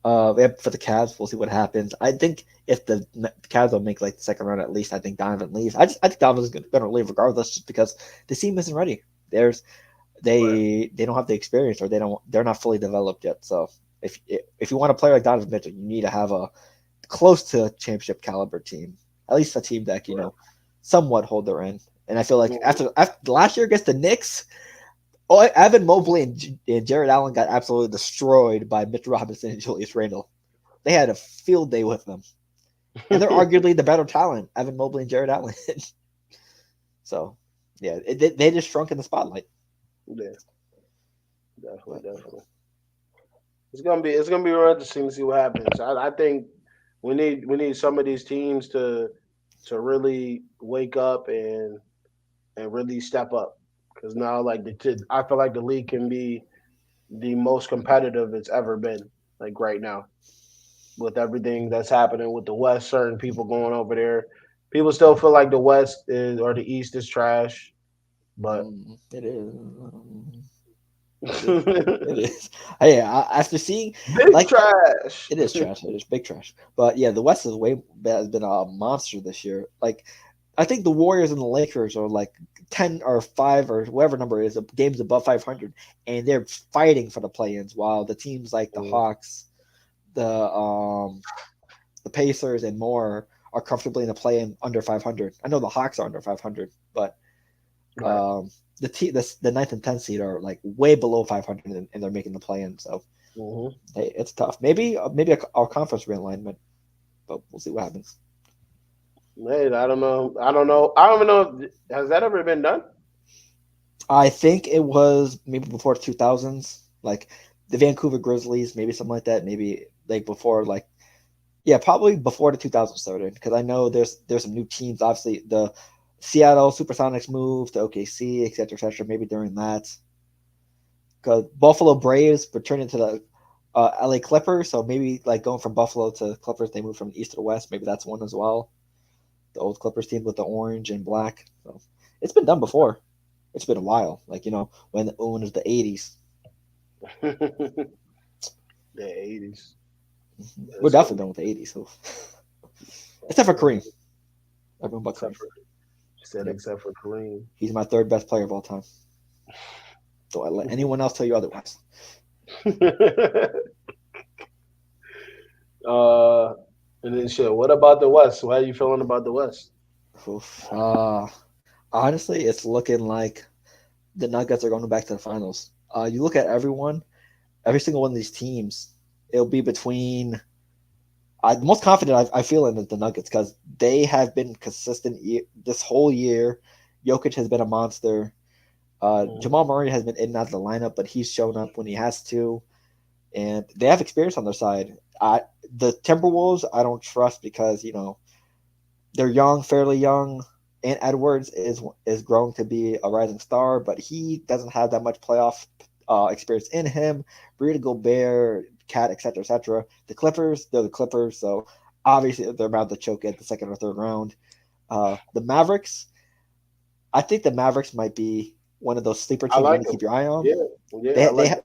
for the Cavs, we'll see what happens. I think if the Cavs will make like the second round at least, I think Donovan leaves. I think Donovan's going to leave regardless, just because the team isn't ready. They don't have the experience, or they're not fully developed yet. So if you want to play like Donovan Mitchell, you need to have a close to championship caliber team, at least a team that can somewhat hold their end. And I feel like after last year against the Knicks, Evan Mobley and Jared Allen got absolutely destroyed by Mitch Robinson and Julius Randle. They had a field day with them, and they're arguably the better talent, Evan Mobley and Jared Allen. So yeah, they just shrunk in the spotlight. Yeah, definitely. It's gonna be real interesting to see what happens. I think we need some of these teams to really wake up and really step up, because now I feel like the league can be the most competitive it's ever been, like right now, with everything that's happening with the West. Certain people going over there, people still feel like the West or the East is trash, but it is. It is. Hey, after seeing trash, it is trash. It is big trash. But yeah, the West has been a monster this year. Like, I think the Warriors and the Lakers are like 10 or 5 or whatever number it is, games above 500, and they're fighting for the play-ins. While the teams like the Hawks, the Pacers, and more are comfortably in the play-in under 500. I know the Hawks are under 500, but the 9th and 10th seed are like way below 500, and they're making the play-in. So hey, it's tough. Maybe our conference realignment, but we'll see what happens. Man, I don't know. I don't even know. Has that ever been done? I think it was maybe before 2000s, like the Vancouver Grizzlies, maybe something like that. Maybe like before, probably before the 2000s started. Because I know there's some new teams. Obviously, the Seattle Supersonics moved to OKC, et cetera, maybe during that. Because Buffalo Braves returned into the LA Clippers, so maybe like going from Buffalo to Clippers, they moved from the east to the west. Maybe that's one as well. The old Clippers team with the orange and black. So it's been done before. It's been a while. Like, when it was the 80s. The 80s. We're That's definitely funny. done with the 80s. So. Except for Kareem. Everyone but Except Kareem. for said Yep. except for Kareem. He's my third best player of all time. Don't I let anyone else tell you otherwise. uh, and then shit. What about the West? How are you feeling about the West? Oof. Honestly, it's looking like the Nuggets are going back to the finals. You look at every single one of these teams, it'll be between. The most confident I feel in is the Nuggets because they have been consistent this whole year. Jokic has been a monster. Mhm. Jamal Murray has been in and out of the lineup, but he's shown up when he has to, and they have experience on their side. The Timberwolves, I don't trust because they're young, fairly young. And Edwards is growing to be a rising star, but he doesn't have that much playoff experience in him. Rudy Gobert, Cat, etc., etc. The Clippers, they're the Clippers, so obviously they're about to choke at the second or third round. The Mavericks, I think the Mavericks might be one of those sleeper I teams you like want to him. keep your eye on. Yeah, yeah, I They they like ha-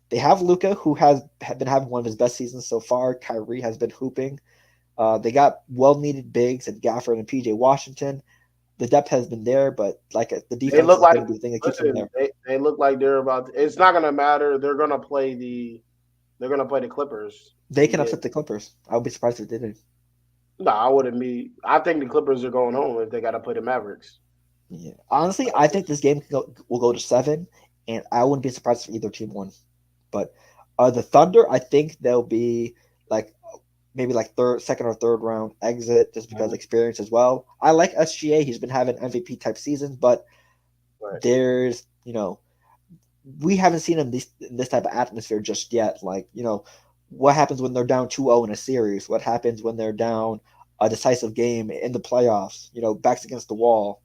they have Luca, who has been having one of his best seasons so far. Kyrie has been hooping. They got well needed bigs and Gafford and PJ Washington. The depth has been there, but like the They defense look is like going to be the thing that keeps them listen. there. They look like they're about. It's not gonna matter. They're gonna play the Clippers They and can get. upset the Clippers. I would be surprised if they didn't. No, I wouldn't be. I think the Clippers are going home if they got to play the Mavericks. Yeah. Honestly, I think this game will go to 7, and I wouldn't be surprised if either team won. But the Thunder, I think they'll be like maybe like second or third round exit just because Mhm. experience as well. I like SGA. He's been having MVP type seasons, but Right. there's we haven't seen him this type of atmosphere just yet. Like what happens when they're down 2-0 in a series? What happens when they're down a decisive game in the playoffs? Backs against the wall.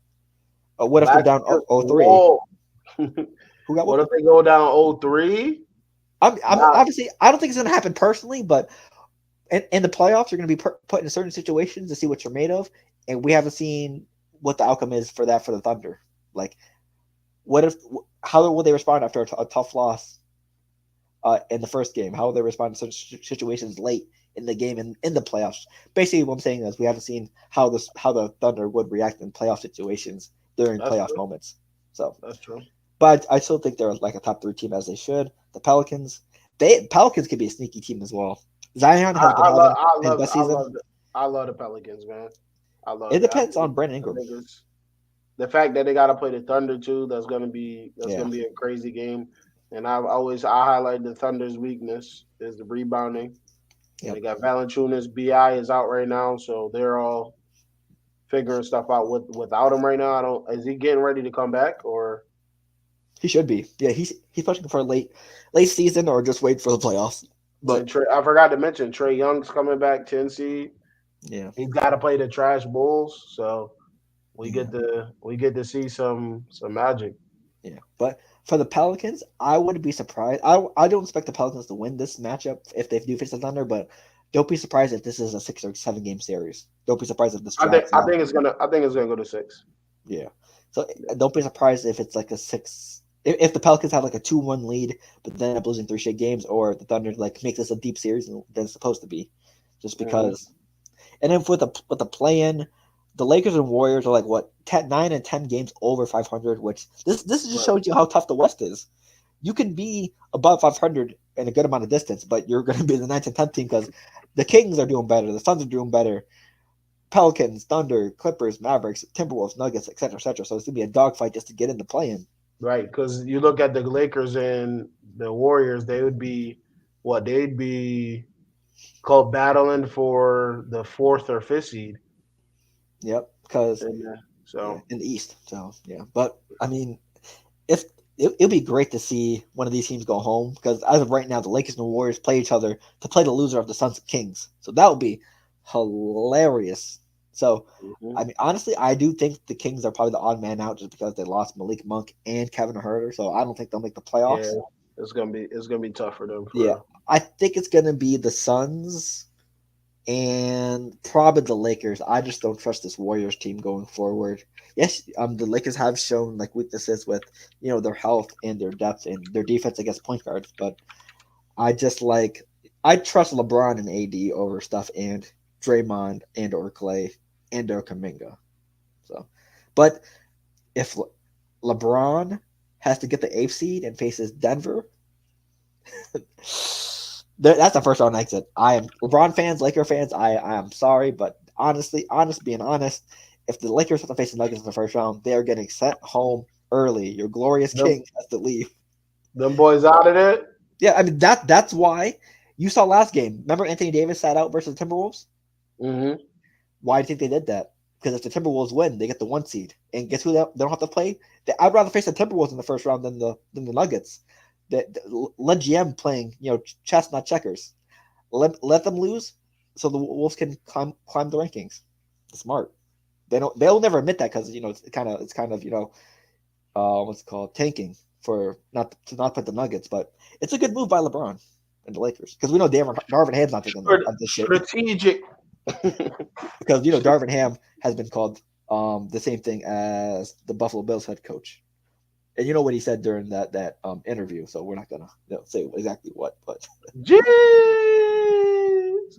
What if they're Back down against the 0-3? wall. Who got What what? if they go down 0-3? I'm Nah, obviously I don't think it's going to happen personally, but in the playoffs, you're going to be put in certain situations to see what you're made of, and we haven't seen what the outcome is for that for the Thunder. Like, what if? How will they respond after a tough loss in the first game? How will they respond to such situations late in the game and in the playoffs? Basically, what I'm saying is we haven't seen how the Thunder would react in playoff situations during that's playoff true. moments. So, That's true. but I still think they're like a top 3 team as they should. The Pelicans could be a sneaky team as well. Zion I, has been I love having I his love best I season. love I love the Pelicans, man. I It love it. depends on Brandon I Ingram. think it's the fact that they got to play the Thunder too. That's Yeah, gonna be a crazy game. And I highlight the Thunder's weakness is the rebounding. And yep. they got Valanciunas. Bi is out right now, so they're all figuring stuff out without him right now. I don't. Is he getting ready to come back or? He should be. Yeah, he's pushing for a late season or just wait for the playoffs. And But I forgot to mention Trey Young's coming back, 10 seed. yeah, He's got to play the trash Bulls, so yeah, we get to see some magic. yeah. But for the Pelicans, I wouldn't be surprised. I don't expect the Pelicans to win this matchup if they do face the Thunder, but don't be surprised if this is a 6 or 7 game series. Don't be surprised if this drags out. I think it's gonna go to 6. Yeah. So don't be surprised if it's like a 6. If the Pelicans have like a 2-1 lead, but then end up losing 3 straight games, or the Thunder like make this a deep series than it's supposed to be, just Mm-hmm. because. And then with the play-in, the Lakers and Warriors are like what 9 and 10 games over 500, which this just Right. shows you how tough the West is. You can be above 500 in a good amount of distance, but you're going to be the 9th and 10th team because the Kings are doing better, the Suns are doing better, Pelicans, Thunder, Clippers, Mavericks, Timberwolves, Nuggets, etc., etc. So it's going to be a dogfight just to get in the play-in. Right, because you look at the Lakers and the Warriors, they would be what they'd be called battling for the 4th or 5th seed. Yep, because And, yeah, so in the East. So yeah, but I mean, if it'll be great to see one of these teams go home because as of right now, the Lakers and the Warriors play each other to play the loser of the Suns and Kings. So that would be hilarious. So mhm. I mean, honestly, I do think the Kings are probably the odd man out just because they lost Malik Monk and Kevin Herter. So I don't think they'll make the Yeah, playoffs. it's gonna be tough for them Yeah, for I think it's gonna be the Suns and and probably the Lakers. I just don't trust this Warriors team going forward. Yes, the Lakers have shown like weaknesses with their health and their depth and their defense against point guards, but I trust LeBron and AD over stuff and Draymond and or Clay and or Kuminga. So, but if LeBron has to get the 8th seed and faces Denver, that's the first round exit. I am LeBron fans, Laker fans. I am sorry, but being honest, if the Lakers have to face the Nuggets in the first round, they are getting sent home early. Your glorious king has to leave. Them boys out of there. Yeah, I mean that's why you saw last game. Remember Anthony Davis sat out versus the Timberwolves? Mm-hmm. Why do you think they did that? Because if the Timberwolves win, they get the 1 seed. And guess who they don't have to play? I'd rather face the Timberwolves in the first round than the Nuggets. Let GM playing, chess, not checkers. Let them lose so the Wolves can climb the rankings. Smart. They'll never admit that because it's kind of what's it called, tanking for not put the Nuggets, but it's a good move by LeBron and the Lakers because we know Darvin Ham's not thinking of this shit. Strategic. Because Darvin Ham has been called the same thing as the Buffalo Bills head coach, and you know what he said during that interview. So we're not gonna say exactly what, but Jeez.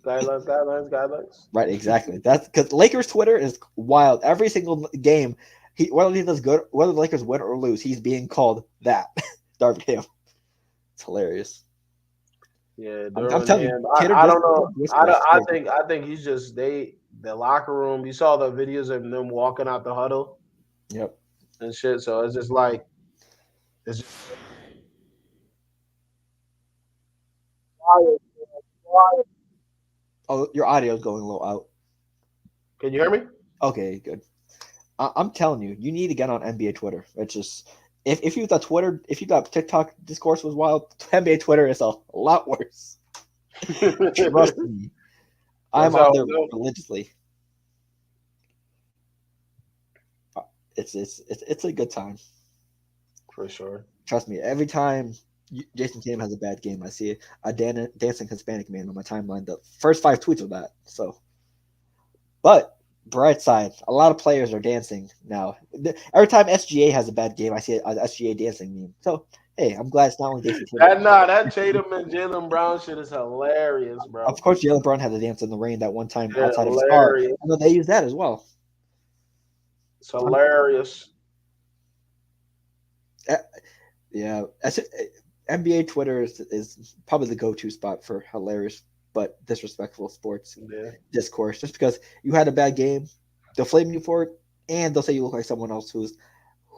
Guidelines. Right, exactly. That's because Lakers Twitter is wild. Every single game, whether he does good, whether the Lakers win or lose, he's being called that. Darvin Ham. It's hilarious. Yeah, I'm telling you, I don't know. I think he's just the locker room. You saw the videos of them walking out the huddle. Yep. And shit. So it's just like it's just, Oh, your audio is going a little out. Can you hear me? Okay, good. I'm telling you, you need to get on NBA Twitter. It's just if you thought Twitter, if you thought TikTok discourse was wild, NBA Twitter is a lot worse. Trust me, I'm on there religiously. It's a good time for sure. Trust me. Every time Jason Tatum has a bad game, I see a dancing Hispanic man on my timeline. The first 5 tweets of that. So, but bright side, a lot of players are dancing now. Every time SGA has a bad game, I see an SGA dancing meme. So, hey, I'm glad it's not only Jason Tatum. That Tatum and Jaylen Brown shit is hilarious, bro. Of course, Jaylen Brown had to dance in the rain that one time outside of his car. I know they use that as well. It's hilarious. Yeah, NBA Twitter is probably the go-to spot for hilarious but disrespectful sports discourse. Just because you had a bad game, they'll flame you for it, and they'll say you look like someone else who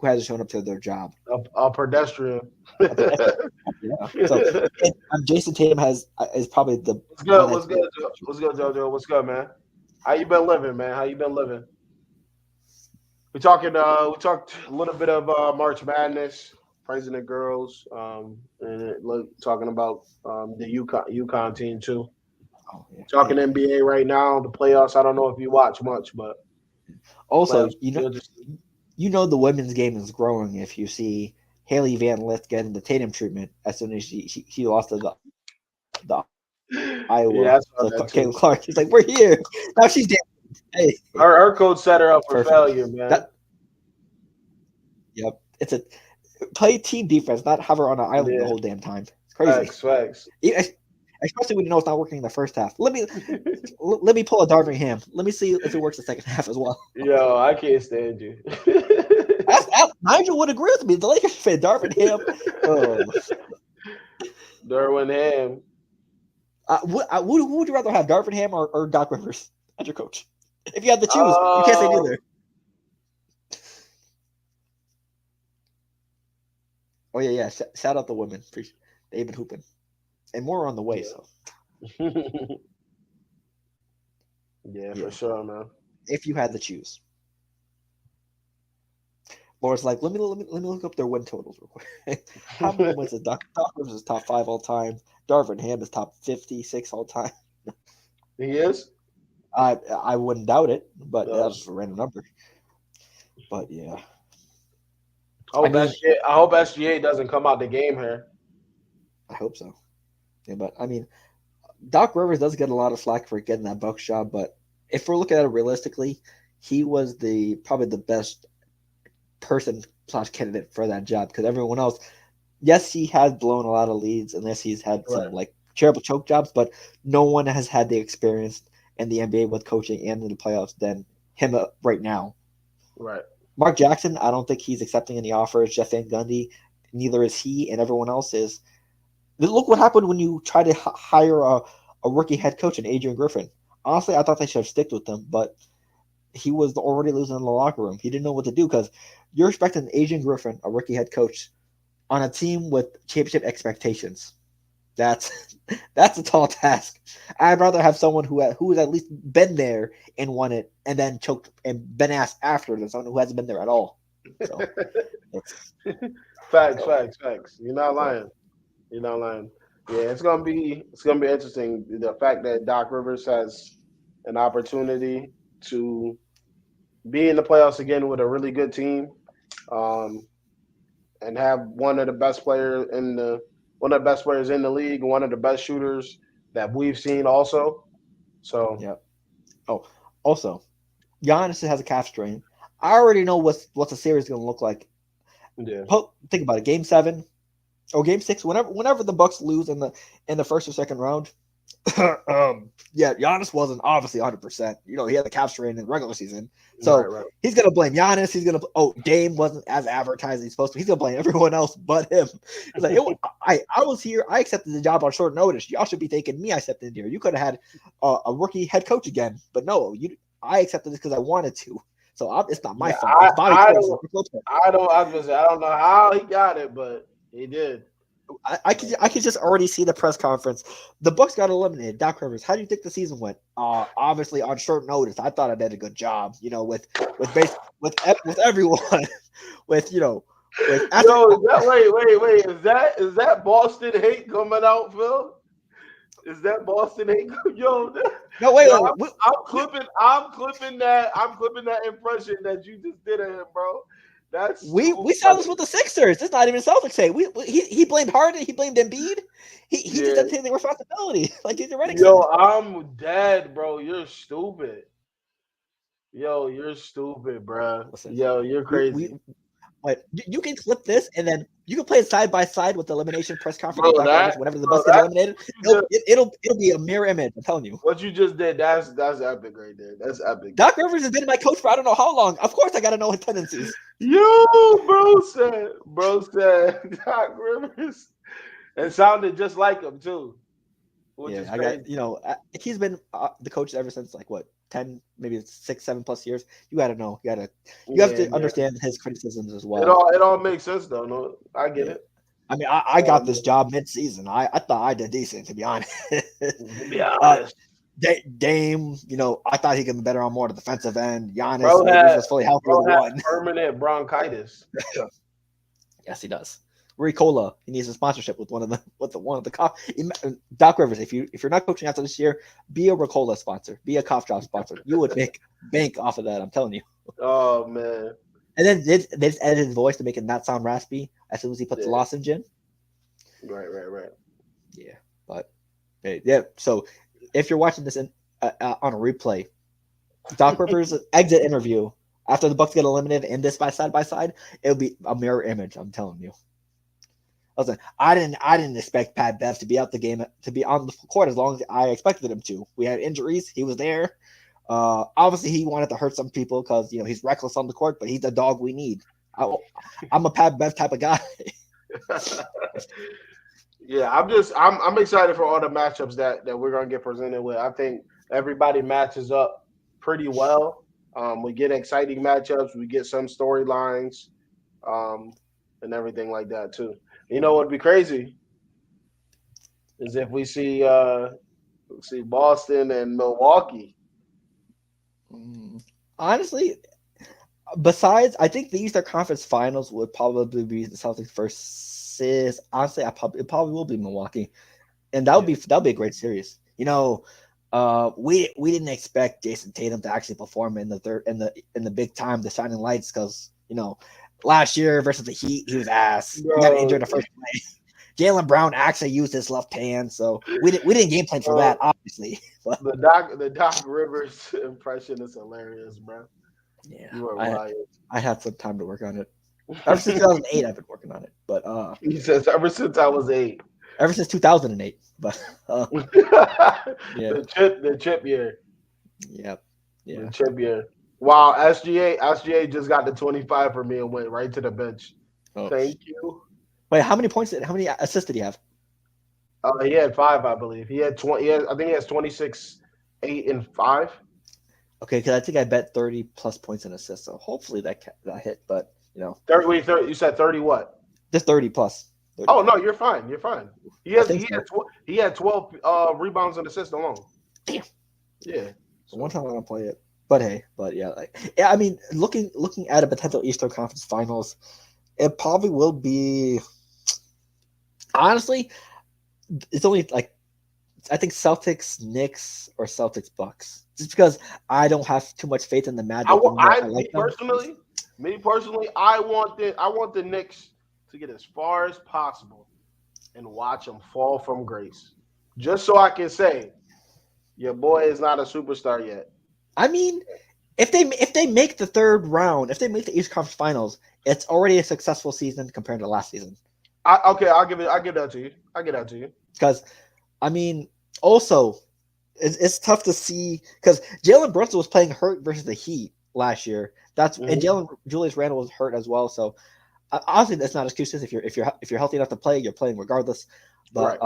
hasn't shown up to their job. A pedestrian. Yeah. So Jason Tatum is probably the. What's good, JoJo? What's good, man? How you been living, man? How you been living? We talked a little bit of March Madness, praising the girls, and talking about the UConn team too. Oh, yeah. Talking NBA right now, the playoffs. I don't know if you watch much, but also the women's game is growing. If you see Haley Van Lith getting the Tatum treatment as soon as she lost to the Iowa, yeah, Caitlin Clark. She's like, we're here now. She's dancing. Hey, her coach set her up for failure, man. Yep, it's a play team defense, not have her on an island the whole damn time. It's crazy. Facts. Especially when you know it's not working in the first half. Let me pull a Darvin Ham. Let me see if it works the second half as well. Yo, I can't stand you. Nigel would agree with me. The Lakers fan, Darvin Ham. Darvin Ham. Who would you rather have, Darvin Ham or Doc Rivers as your coach? If you had to choose, you can't say neither. Oh yeah. Shout out the women. They've been hooping, and more on the way. So. yeah, for sure, man. If you had to choose, Laura's like, let me look up their win totals real quick. How many wins is Doc Rivers is top 5 all time? Darvin Ham is top 56 all time. He is. I wouldn't doubt it, but that's just a random number. But yeah. I hope SGA doesn't come out the game here. I hope so. Yeah, but I mean, Doc Rivers does get a lot of flack for getting that Bucks job, but if we're looking at it realistically, he was probably the best person / candidate for that job because everyone else, yes, he has blown a lot of leads, and yes, he's had some Right. like terrible choke jobs, but no one has had the experience in the NBA with coaching and in the playoffs than him right now. Right. Mark Jackson, I don't think he's accepting any offers. Jeff Van Gundy, neither is he, and everyone else is. Look what happened when you try to hire a rookie head coach in Adrian Griffin. Honestly, I thought they should have sticked with him, but he was already losing in the locker room. He didn't know what to do because you're expecting Adrian Griffin, a rookie head coach, on a team with championship expectations. That's that's a tall task. I'd rather have someone who has at least been there and won it, and then choked and been asked after than someone who hasn't been there at all. So, Facts. You're not lying. You're not lying. Yeah, it's gonna be interesting. The fact that Doc Rivers has an opportunity to be in the playoffs again with a really good team, um, and have one of the best players in the league, one of the best shooters that we've seen also. So yeah. Oh, also, Giannis has a calf strain. I already know what's the series going to look like. yeah, Think about it. Game 7 or Game 6, whenever the Bucks lose in the first or second round. Yeah, Giannis wasn't obviously 100%. He had the calf strain in the regular season, so right. he's gonna blame Giannis. He's gonna Dame wasn't as advertised as he's supposed to. He's gonna blame everyone else but him. It's like I was here. I accepted the job on short notice. Y'all should be thanking me. I accepted here. You could have had a rookie head coach again, but no, I accepted this because I wanted to. So it's not my Yeah, fault. It's Bobby Portis. I was gonna say I don't know how he got it, but he did. I could just already see the press conference. The Bucks got eliminated. Doc Rivers, how do you think the season went? Obviously on short notice. I thought I did a good job. With everyone, with after, Wait. Is that Boston hate coming out, Phil? Is that Boston hate? Yo, no wait. yo, I'm clipping that impression that you just did of him, bro. That's We saw this with the Sixers. It's not even Celtics hate. He blamed Harden. He blamed Embiid. He just doesn't take the responsibility like he's already. Yo, I'm dead, bro. You're stupid. Yo, you're stupid, bro. Listen, Yo, you're crazy. But you can clip this and then you can play it side by side with the elimination press conference. Bro, Whenever the Bucks get eliminated, it'll be a mirror image. I'm telling you. What you just did, that's epic right there. That's epic. Doc Rivers has been my coach for I don't know how long. Of course, I got to know his tendencies. Yo, bro said Doc Rivers. It sounded just like him too. Yeah, he's been the coach ever since 10, maybe 6, 7+ years. You got to know. You have to understand his criticisms as well. It all makes sense though. No, I get it. I mean, I got this job mid-season. I thought I did decent, to be honest. Dame, I thought he could be better on more the defensive end. Giannis was fully healthy. Permanent bronchitis. Yes, he does. Ricola, he needs a sponsorship with one of the cough. Doc Rivers, if you're not coaching after this year, be a Ricola sponsor, be a cough drop sponsor. You would make bank off of that. I'm telling you. Oh man. And then they just edited his voice to make it not sound raspy as soon as he puts the lozenge in. Right. Yeah, but yeah. So if you're watching this on a replay, Doc Rivers' exit interview after the Bucks get eliminated and this by side, it'll be a mirror image. I'm telling you. Listen, I didn't expect Pat Bev to be out the game, to be on the court as long as I expected him to. We had injuries. He was there. Obviously, he wanted to hurt some people because he's reckless on the court, but he's the dog we need. I'm a Pat Bev type of guy. Yeah, I'm excited for all the matchups that we're gonna get presented with. I think everybody matches up pretty well. We get exciting matchups. We get some storylines, and everything like that too. You know what'd be crazy is if we see Boston and Milwaukee. Honestly, besides, I think the Eastern Conference Finals would probably be the Celtics versus. Honestly, it probably will be Milwaukee, and that'll be a great series. We didn't expect Jason Tatum to actually perform in the big time, the shining lights, because last year versus the Heat, he was ass. He got injured in the first play. Jaylen Brown actually used his left hand, so we didn't game plan for that, obviously. But The Doc Rivers impression is hilarious, bro. yeah, You are wild. I had some time to work on it. Ever since 2008, I've been working on it. But He says ever since I was 8. ever since 2008. But yeah, the chip year. yeah. The chip year. Wow, SGA just got the 25 for me and went right to the bench. Oh. Thank you. Wait, how many assists did he have? He had 5, I believe. He had 20. I think he has 26, 8, and 5. Okay, because I think I bet 30 plus points and assists, so hopefully that hit. But 30. You said 30 what? just 30 plus. 30. Oh no, you're fine. You're fine. He had 12 rebounds and assists alone. Damn. Yeah. So one time I'm gonna play it. But I mean, looking at a potential Eastern Conference Finals, it probably will be. Honestly, it's only like I think Celtics, Knicks, or Celtics, Bucks. Just because I don't have too much faith in the Magic. Me personally, I want the Knicks to get as far as possible and watch them fall from grace, just so I can say, your boy is not a superstar yet. I mean, if they make the third round, if they make the East Conference Finals, it's already a successful season compared to last season. I'll give that to you. Because, I mean, also, it's tough to see because Jalen Brunson was playing hurt versus the Heat last year. And Julius Randle was hurt as well. So, obviously, that's not excuses. If you're healthy enough to play, you're playing regardless. But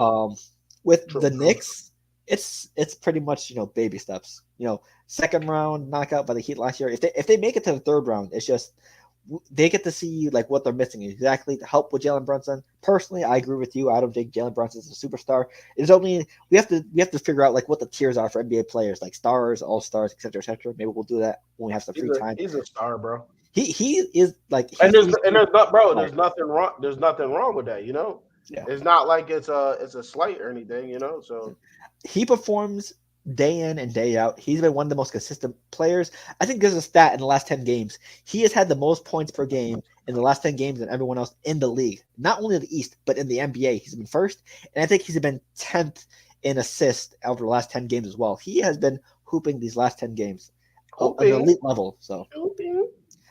with the Knicks, it's pretty much baby steps. Second round knockout by the Heat last year. If they make it to the third round, it's just they get to see like what they're missing exactly to help with Jalen Brunson. Personally, I agree with you. I don't think Jalen Brunson is a superstar. It's only we have to figure out like what the tiers are for NBA players, like stars, all stars, etc., etc. Maybe we'll do that when we have some free time. He's a star, bro. He is like, there's nothing wrong. There's nothing wrong with that. Yeah. It's not like it's a slight or anything. So he performs day in and day out. He's been one of the most consistent players. I think there's a stat in the last 10 games. He has had the most points per game in the last 10 games than everyone else in the league. Not only in the East, but in the NBA. He's been first, and I think he's been 10th in assists over the last 10 games as well. He has been hooping these last 10 games at an elite level. So,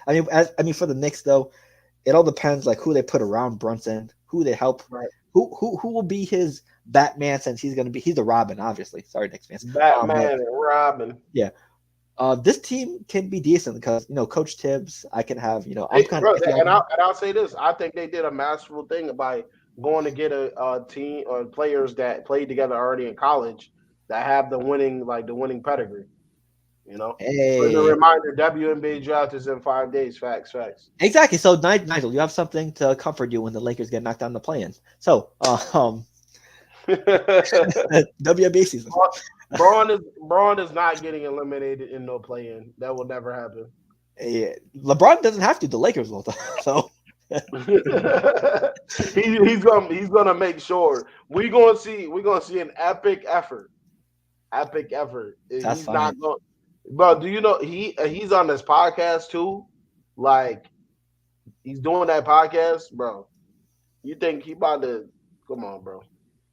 I mean, for the Knicks though, it all depends like who they put around Brunson, who they help, right. who will be his Batman, since he's the Robin, obviously. Sorry, Knicks fans. Batman and Robin. Yeah. This team can be decent because Coach Tibbs. I can have I'll say this. I think they did a masterful thing by going to get a team or players that played together already in college that have the winning pedigree. Hey. As a reminder, WNBA draft is in 5 days. Facts. Exactly. So Nigel, you have something to comfort you when the Lakers get knocked down the play-in. So WNBA season. Braun is not getting eliminated in no play-in. That will never happen. Yeah. LeBron doesn't have to. The Lakers will. So he's gonna make sure we're gonna see an epic effort. That's he's fine. not going. Bro, do you know he's on this podcast too? Like he's doing that podcast, bro. You think he about to? Come on, bro.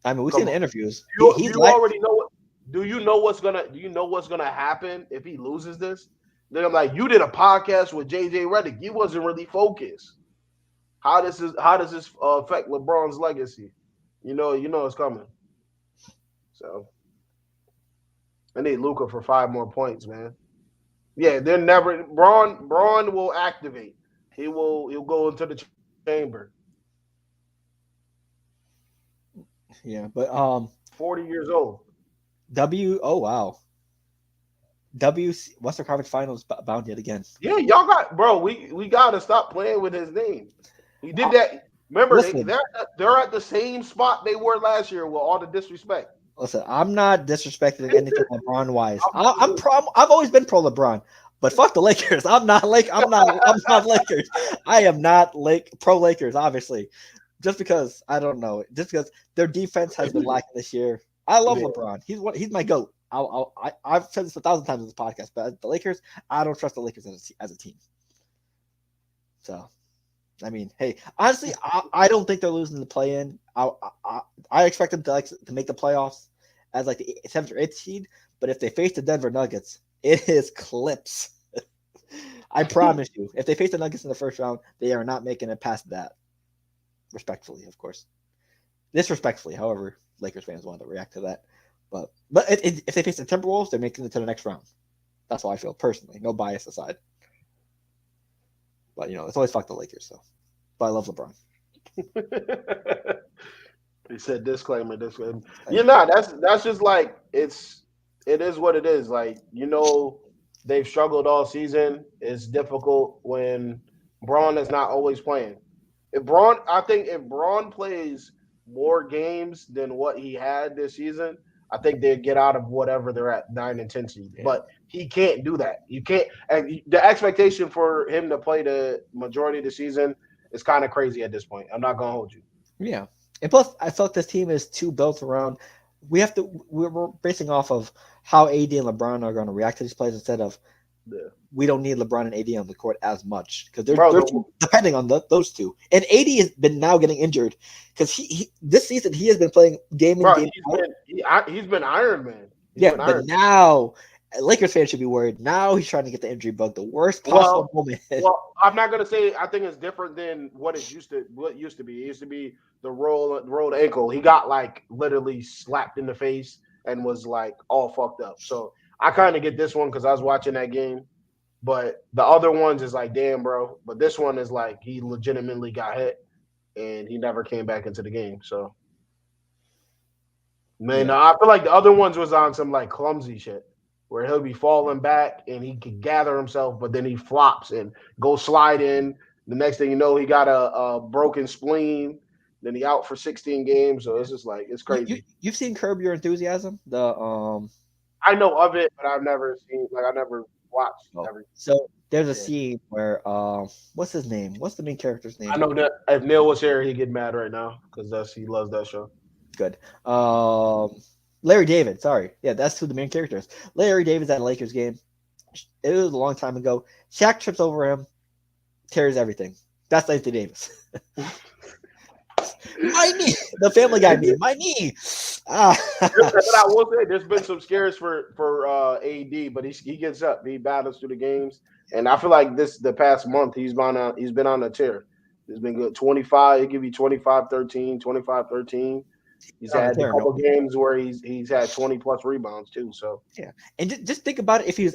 I mean, we've seen the interviews. Already know what? Do you know what's gonna happen if he loses this? Then I'm like, you did a podcast with JJ Redick. You wasn't really focused. How does this affect LeBron's legacy? You know it's coming. So I need Luka for 5 more points, man. Yeah, they're never. Braun will activate. He'll go into the chamber. Yeah, but 40 years old. Oh wow. Western Conference Finals bound yet again. Yeah, y'all got, bro. We gotta stop playing with his name. He did that. Remember, they're at the same spot they were last year with all the disrespect. Listen, I'm not disrespecting anything LeBron wise. I've always been pro LeBron, but fuck the Lakers. I'm not Lakers. I am not pro Lakers, obviously. Just because I don't know. Just because their defense has been lacking this year. I love LeBron. He's my GOAT. I've said this 1,000 times in this podcast, but the Lakers, I don't trust the Lakers as a team. So I mean, hey, honestly, I don't think they're losing the play-in. I expect them to make the playoffs as like the 7th or 8th seed. But if they face the Denver Nuggets, it is clips. I promise you. If they face the Nuggets in the first round, they are not making it past that. Respectfully, of course. Disrespectfully, however, Lakers fans want to react to that. But if they face the Timberwolves, they're making it to the next round. That's how I feel personally. No bias aside. But it's always fuck the Lakers. So, but I love LeBron. He said disclaimer. You're not. That's just like it is what it is. Like they've struggled all season. It's difficult when Braun is not always playing. I think if Braun plays more games than what he had this season, I think they'd get out of whatever they're at, 9 and 10 seed. Yeah. But he can't do that. You can't. And the expectation for him to play the majority of the season is kind of crazy at this point. I'm not gonna hold you. Yeah, and plus, I felt this team is too built around. We're basing off of how AD and LeBron are going to react to these plays instead of we don't need LeBron and AD on the court as much because they're depending on those two. And AD has been now getting injured because he this season he has been playing game in game out. He's been Iron Man. But now Lakers fans should be worried. Now he's trying to get the injury bug, the worst possible moment. Well, I'm not gonna say I think it's different than what used to be. It used to be the rolled ankle. He got like literally slapped in the face and was like all fucked up. So I kind of get this one because I was watching that game. But the other ones is like, damn, bro. But this one is like he legitimately got hit and he never came back into the game. So, man, I feel like the other ones was on some like clumsy shit where he'll be falling back and he can gather himself, but then he flops and goes slide in. The next thing you know, he got a broken spleen. Then he out for 16 games. So it's just like it's crazy. You've seen Curb Your Enthusiasm? I know of it, but I've never seen I never watched everything. So there's a scene where what's his name? What's the main character's name? I know that if Neil was here, he'd get mad right now because he loves that show. Good. Larry David, sorry. Yeah, that's who the main character is. Larry David's at a Lakers game. It was a long time ago. Shaq trips over him, tears everything. That's Anthony Davis. My knee. The Family Guy meme. My knee. But I will say there's been some scares for AD, but he gets up. He battles through the games. And I feel like the past month he's been on a tear. He's been good. 25, he give you 25-13, 25-13. He's had a couple games where he's had 20 plus rebounds too. So yeah, and just think about it. If he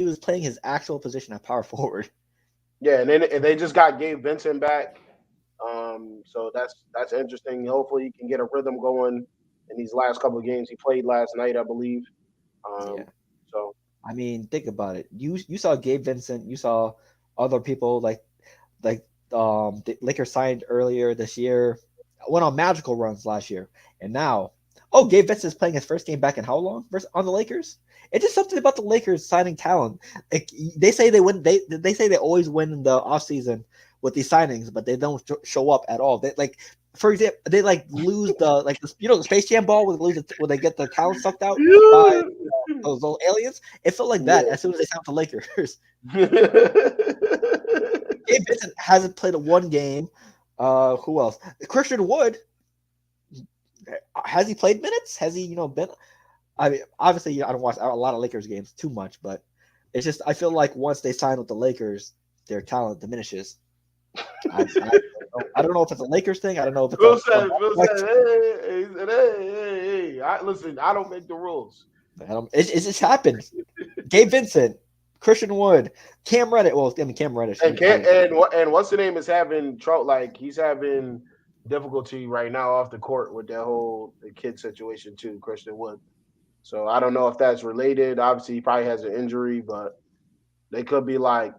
was playing his actual position at power forward. Yeah, and they just got Gabe Vincent back. So that's interesting. Hopefully he can get a rhythm going in these last couple of games. He played last night, I believe. So I mean, think about it. You saw Gabe Vincent. You saw other people like the Lakers signed earlier this year. Went on magical runs last year, and now, Gabe Vincent's playing his first game back in how long on the Lakers? It's just something about the Lakers signing talent. Like they say they win. They say they always win in the offseason with these signings, but they don't show up at all. They for example, they lose the Space Jam ball when they get the talent sucked out by those little aliens. It felt like that as soon as they signed the Lakers. Gabe Vincent hasn't played one game. Who else? Christian Wood. Has he played minutes? Has he, been? I mean, obviously, I don't watch a lot of Lakers games too much, but it's just I feel like once they sign with the Lakers, their talent diminishes. I don't know if it's a Lakers thing. I don't know if it's. Will said, hey. Listen, I don't make the rules. It just happened. Gabe Vincent. Christian Wood, Cam Reddish. Well, I mean Cam Reddish. And what's the name is having trouble. He's having difficulty right now off the court with that whole kid situation too, Christian Wood. So I don't know if that's related. Obviously, he probably has an injury, but they could be like,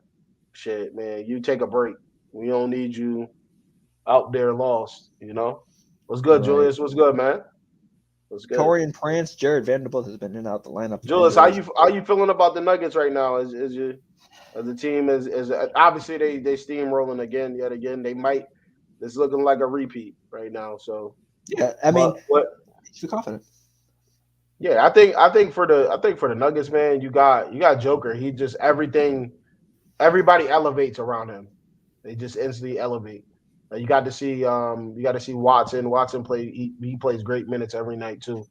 "Shit, man, you take a break. We don't need you out there lost." What's good, right. Julius? What's good, man? Torian Prince, Jared Vanderbilt has been in and out the lineup. Julius, how you feeling about the Nuggets right now? As the team is obviously they steamrolling yet again. They might. It's looking like a repeat right now. So yeah, I mean, what? You're confident. Yeah, I think for the Nuggets, man, you got Joker. He just everybody elevates around him. They just instantly elevate. You got to see Watson. Watson play. He plays great minutes every night too.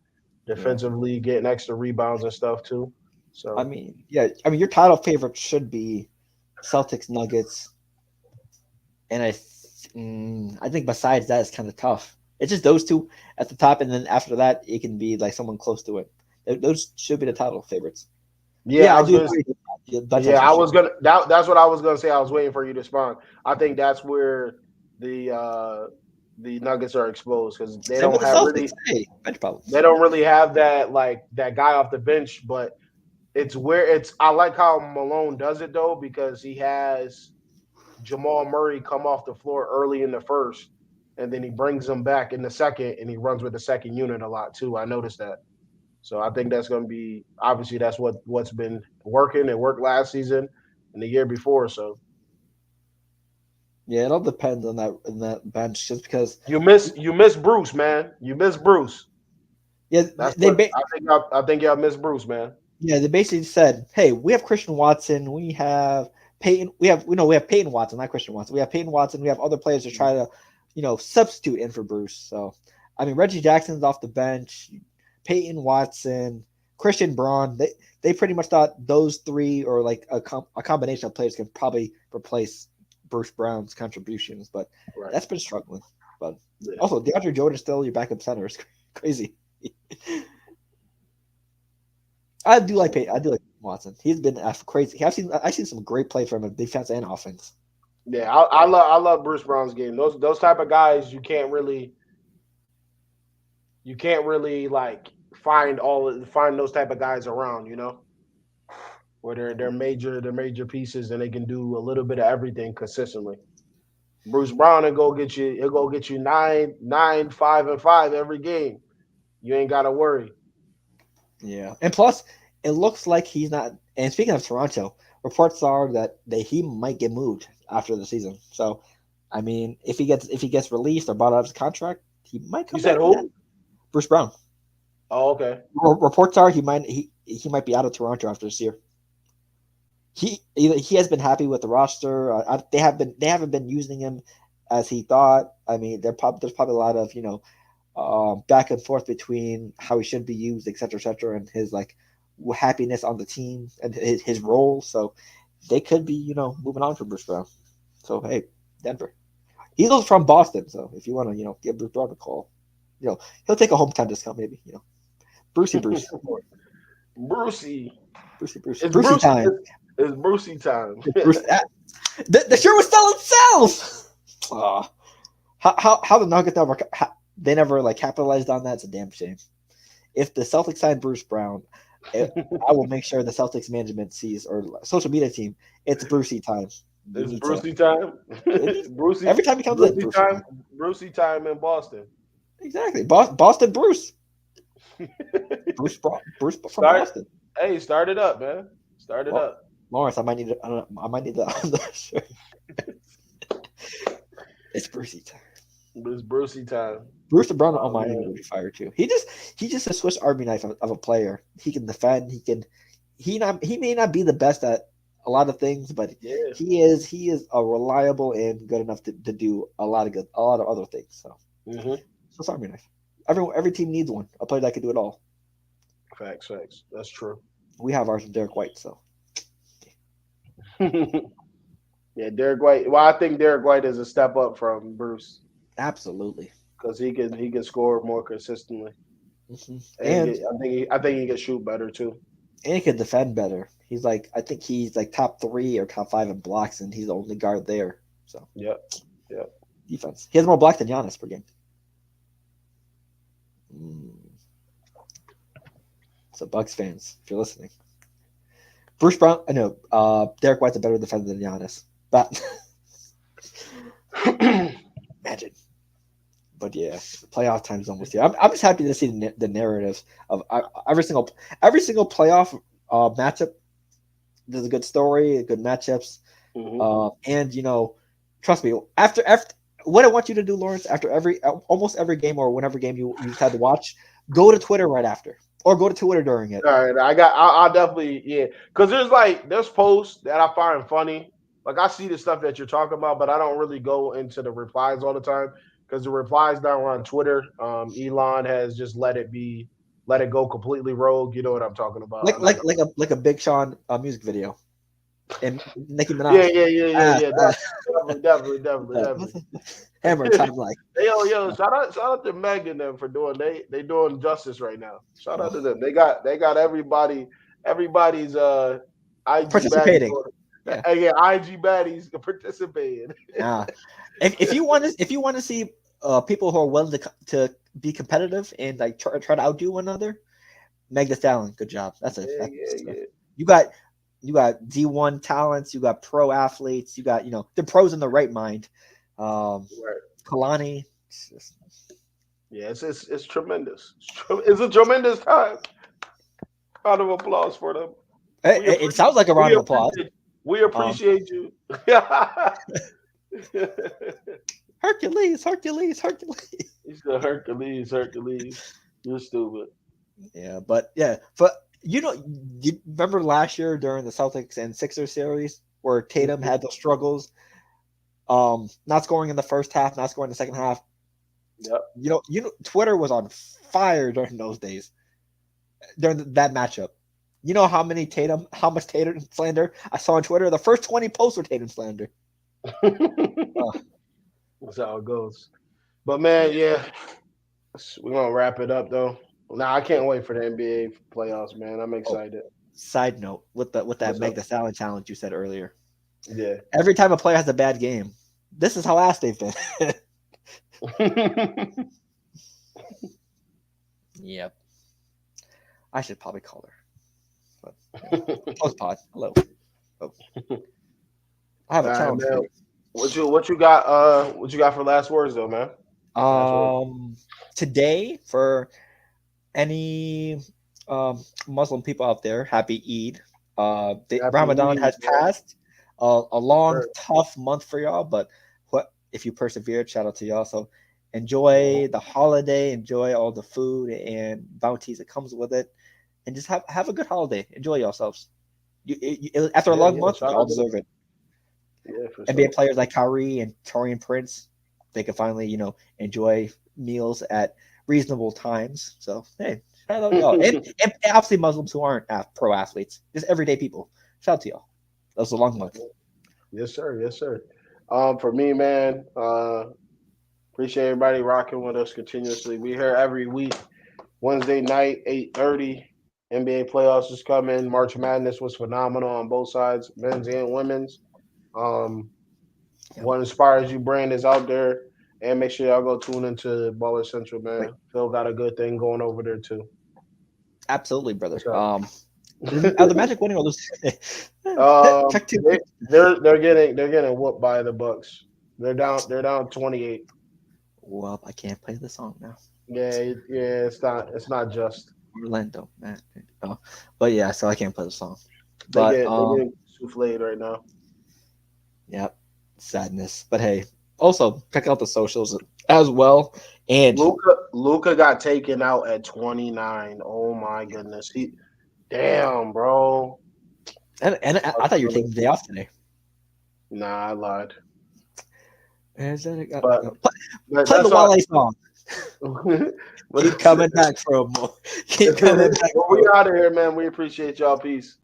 Defensively, getting extra rebounds and stuff too. I So mean, yeah, I mean, your title favorite should be Celtics Nuggets, and I think besides that, it's kind of tough. It's just those two at the top, and then after that, it can be like someone close to it. Those should be the title favorites. yeah, Yeah, I I was do gonna. agree. Yeah, I was gonna. That's what I was gonna say. I was waiting for you to respond. I think that's where the Nuggets are exposed because they Same with don't the have Celtics. really Hey, bench problems. they don't really have that like that guy off the bench. But it's where it's. I like how Malone does it though because he has Jamal Murray come off the floor early in the first, and then he brings him back in the second, and he runs with the second unit a lot too. I noticed that. So I think that's going to be obviously that's what's been working and worked last season and the year before. So Yeah, it all depends on that bench, just because. you miss Bruce, man. You miss Bruce. Yeah, That's what I think y'all miss Bruce, man. yeah, they basically said, "Hey, we have Christian Watson, we have Peyton, we have Peyton Watson, not Christian Watson. We have Peyton Watson, we have other players to try to, substitute in for Bruce." So, I mean, Reggie Jackson's off the bench, Peyton Watson, Christian Braun. They pretty much thought those three or like a combination of players can probably replace Bruce Brown's contributions, but Right. that's been struggling. But Yeah. also, DeAndre Jordan is still your backup center. It's crazy. I do like Peyton. I do like Watson. He's been crazy. I've seen some great play from him, defense and offense. Yeah, I love Bruce Brown's game. Those type of guys you can't really like find those type of guys around, where they're major pieces and they can do a little bit of everything consistently. Bruce Brown he'll go get you 9, 5, and 5 every game. You ain't gotta worry. Yeah, and plus, it looks like he's not. And speaking of Toronto, reports are that he might get moved after the season. So, I mean, if he gets released or bought out of his contract, he might come You said back who? again. Bruce Brown. Oh, okay. Reports are he might be out of Toronto after this year. He has been happy with the roster. They haven't been using him as he thought. I mean, there's probably a lot of back and forth between how he should be used, et cetera, and his like happiness on the team and his role. So they could be moving on from Bruce Brown. So hey, Denver. He's also from Boston, so if you want to give Bruce Brown a call, he'll take a hometown discount maybe. Brucey Bruce. Brucey. Brucey It's Brucey time. It's Brucey time. Bruce, the shirt was selling itself. How the Nuggets never like capitalized on that? It's a damn shame. If the Celtics signed Bruce Brown, I will make sure the Celtics management sees or social media team it's Brucey time. It's Brucey time. Brucey every time he comes Brucey in. time. Brucey time in Boston. Exactly, Boston Bruce. Bruce from Boston. Hey, start it up, man. Start it up. Lawrence, I might need that on the shirt. It's Brucey time. It's Brucey time. Bruce Brown on my end will be fired too. He's just a Swiss Army knife of a player. He can defend. He may not be the best at a lot of things, but he is a reliable and good enough to do a lot of other things. So Swiss Army knife. Every team needs one. A player that can do it all. Facts. That's true. We have ours from Derek White, so. Yeah, Derek White. Well, I think Derek White is a step up from Bruce Absolutely. because he can score more consistently, Mm-hmm. and I think he can shoot better too. And he can defend better. I think he's like top 3 or top 5 in blocks, and he's the only guard there. So Yep. defense. He has more blocks than Giannis per game. So Bucks fans, if you're listening, Bruce Brown. I know Derek White's a better defender than Giannis, but imagine. But yeah, playoff time is almost here. I'm just happy to see the narrative of every single playoff matchup. There's a good story, good matchups, and trust me. After what I want you to do, Lawrence, after almost every game or whenever game you had to watch, go to Twitter right after, or go to Twitter during it. All right, I'll definitely because there's posts that I find funny. like I see the stuff that you're talking about, but I don't really go into the replies all the time because the replies now are on Twitter. Elon has just let it go completely rogue. You know what I'm talking about? I'm not gonna- like a Big Sean music video, and Nicki yeah, Minaj. Definitely. Hammer time like. Hey, yo, shout out to Meg and them for doing they doing justice right now. Shout out to them. They got everybody's IG Participating. baddies. Yeah. IG baddies participating. If you want to see people who are willing to be competitive and like try to outdo one another, Meg Thee Stallion, good job. That's it. You got D1 talents, you got pro athletes, you got the pros in the right mind. Right. Kalani. Yeah, it's tremendous. It's a tremendous time. Round of applause for them. It sounds like a round of applause. We appreciate you. Hercules. He's the Hercules. You're stupid. Yeah, but yeah, you remember last year during the Celtics and Sixers series where Tatum had those struggles, not scoring in the first half, not scoring in the second half. Yep. Twitter was on fire during those days, during that matchup. You know how much Tatum slander I saw on Twitter? The first 20 posts were Tatum slander. That's how it goes. But man, yeah, we're gonna wrap it up though. Nah, I can't wait for the NBA playoffs, man. I'm excited. Side note, with that Meg Thee Stallion challenge you said earlier. Yeah. Every time a player has a bad game, this is how ass they've been. Yep. I should probably call her. But close pod. Hello. Oh. I have a challenge for you. What you got for last words though, man? Today for any Muslim people out there, happy Eid. Ramadan has passed. A long, tough month for y'all, but if you persevered, shout out to y'all. So enjoy the holiday, enjoy all the food and bounties that comes with it, and just have a good holiday. Enjoy yourselves. After a long month, you all deserve it. Yeah, for NBA players like Kyrie and Torian Prince, they can finally, enjoy meals at reasonable times. So hey, shout out to y'all. and obviously Muslims who aren't pro athletes, just everyday people. Shout out to y'all. That was a long month. Yes, sir. For me, man, appreciate everybody rocking with us continuously. We here every week, Wednesday night, 8:30. NBA playoffs is coming. March Madness was phenomenal on both sides, men's and women's. What Inspires You brand is out there, and make sure y'all go tune into Baller Central, man. Phil got a good thing going over there too. Absolutely, brother. Are the Magic winning or losing? They're getting whooped by the Bucks. They're down 28. Well, I can't play the song now. Yeah, it's not just Orlando, man. But yeah, so I can't play the song. They're getting souffled right now. Yep, sadness. But hey, also check out the socials as well. And Luka got taken out at 29. Oh my goodness, damn, bro. And I thought you were taking the day off today. Nah, I lied. Play the Wale song. Keep coming back for a more. Keep coming back. We out of here, man. We appreciate y'all. Peace.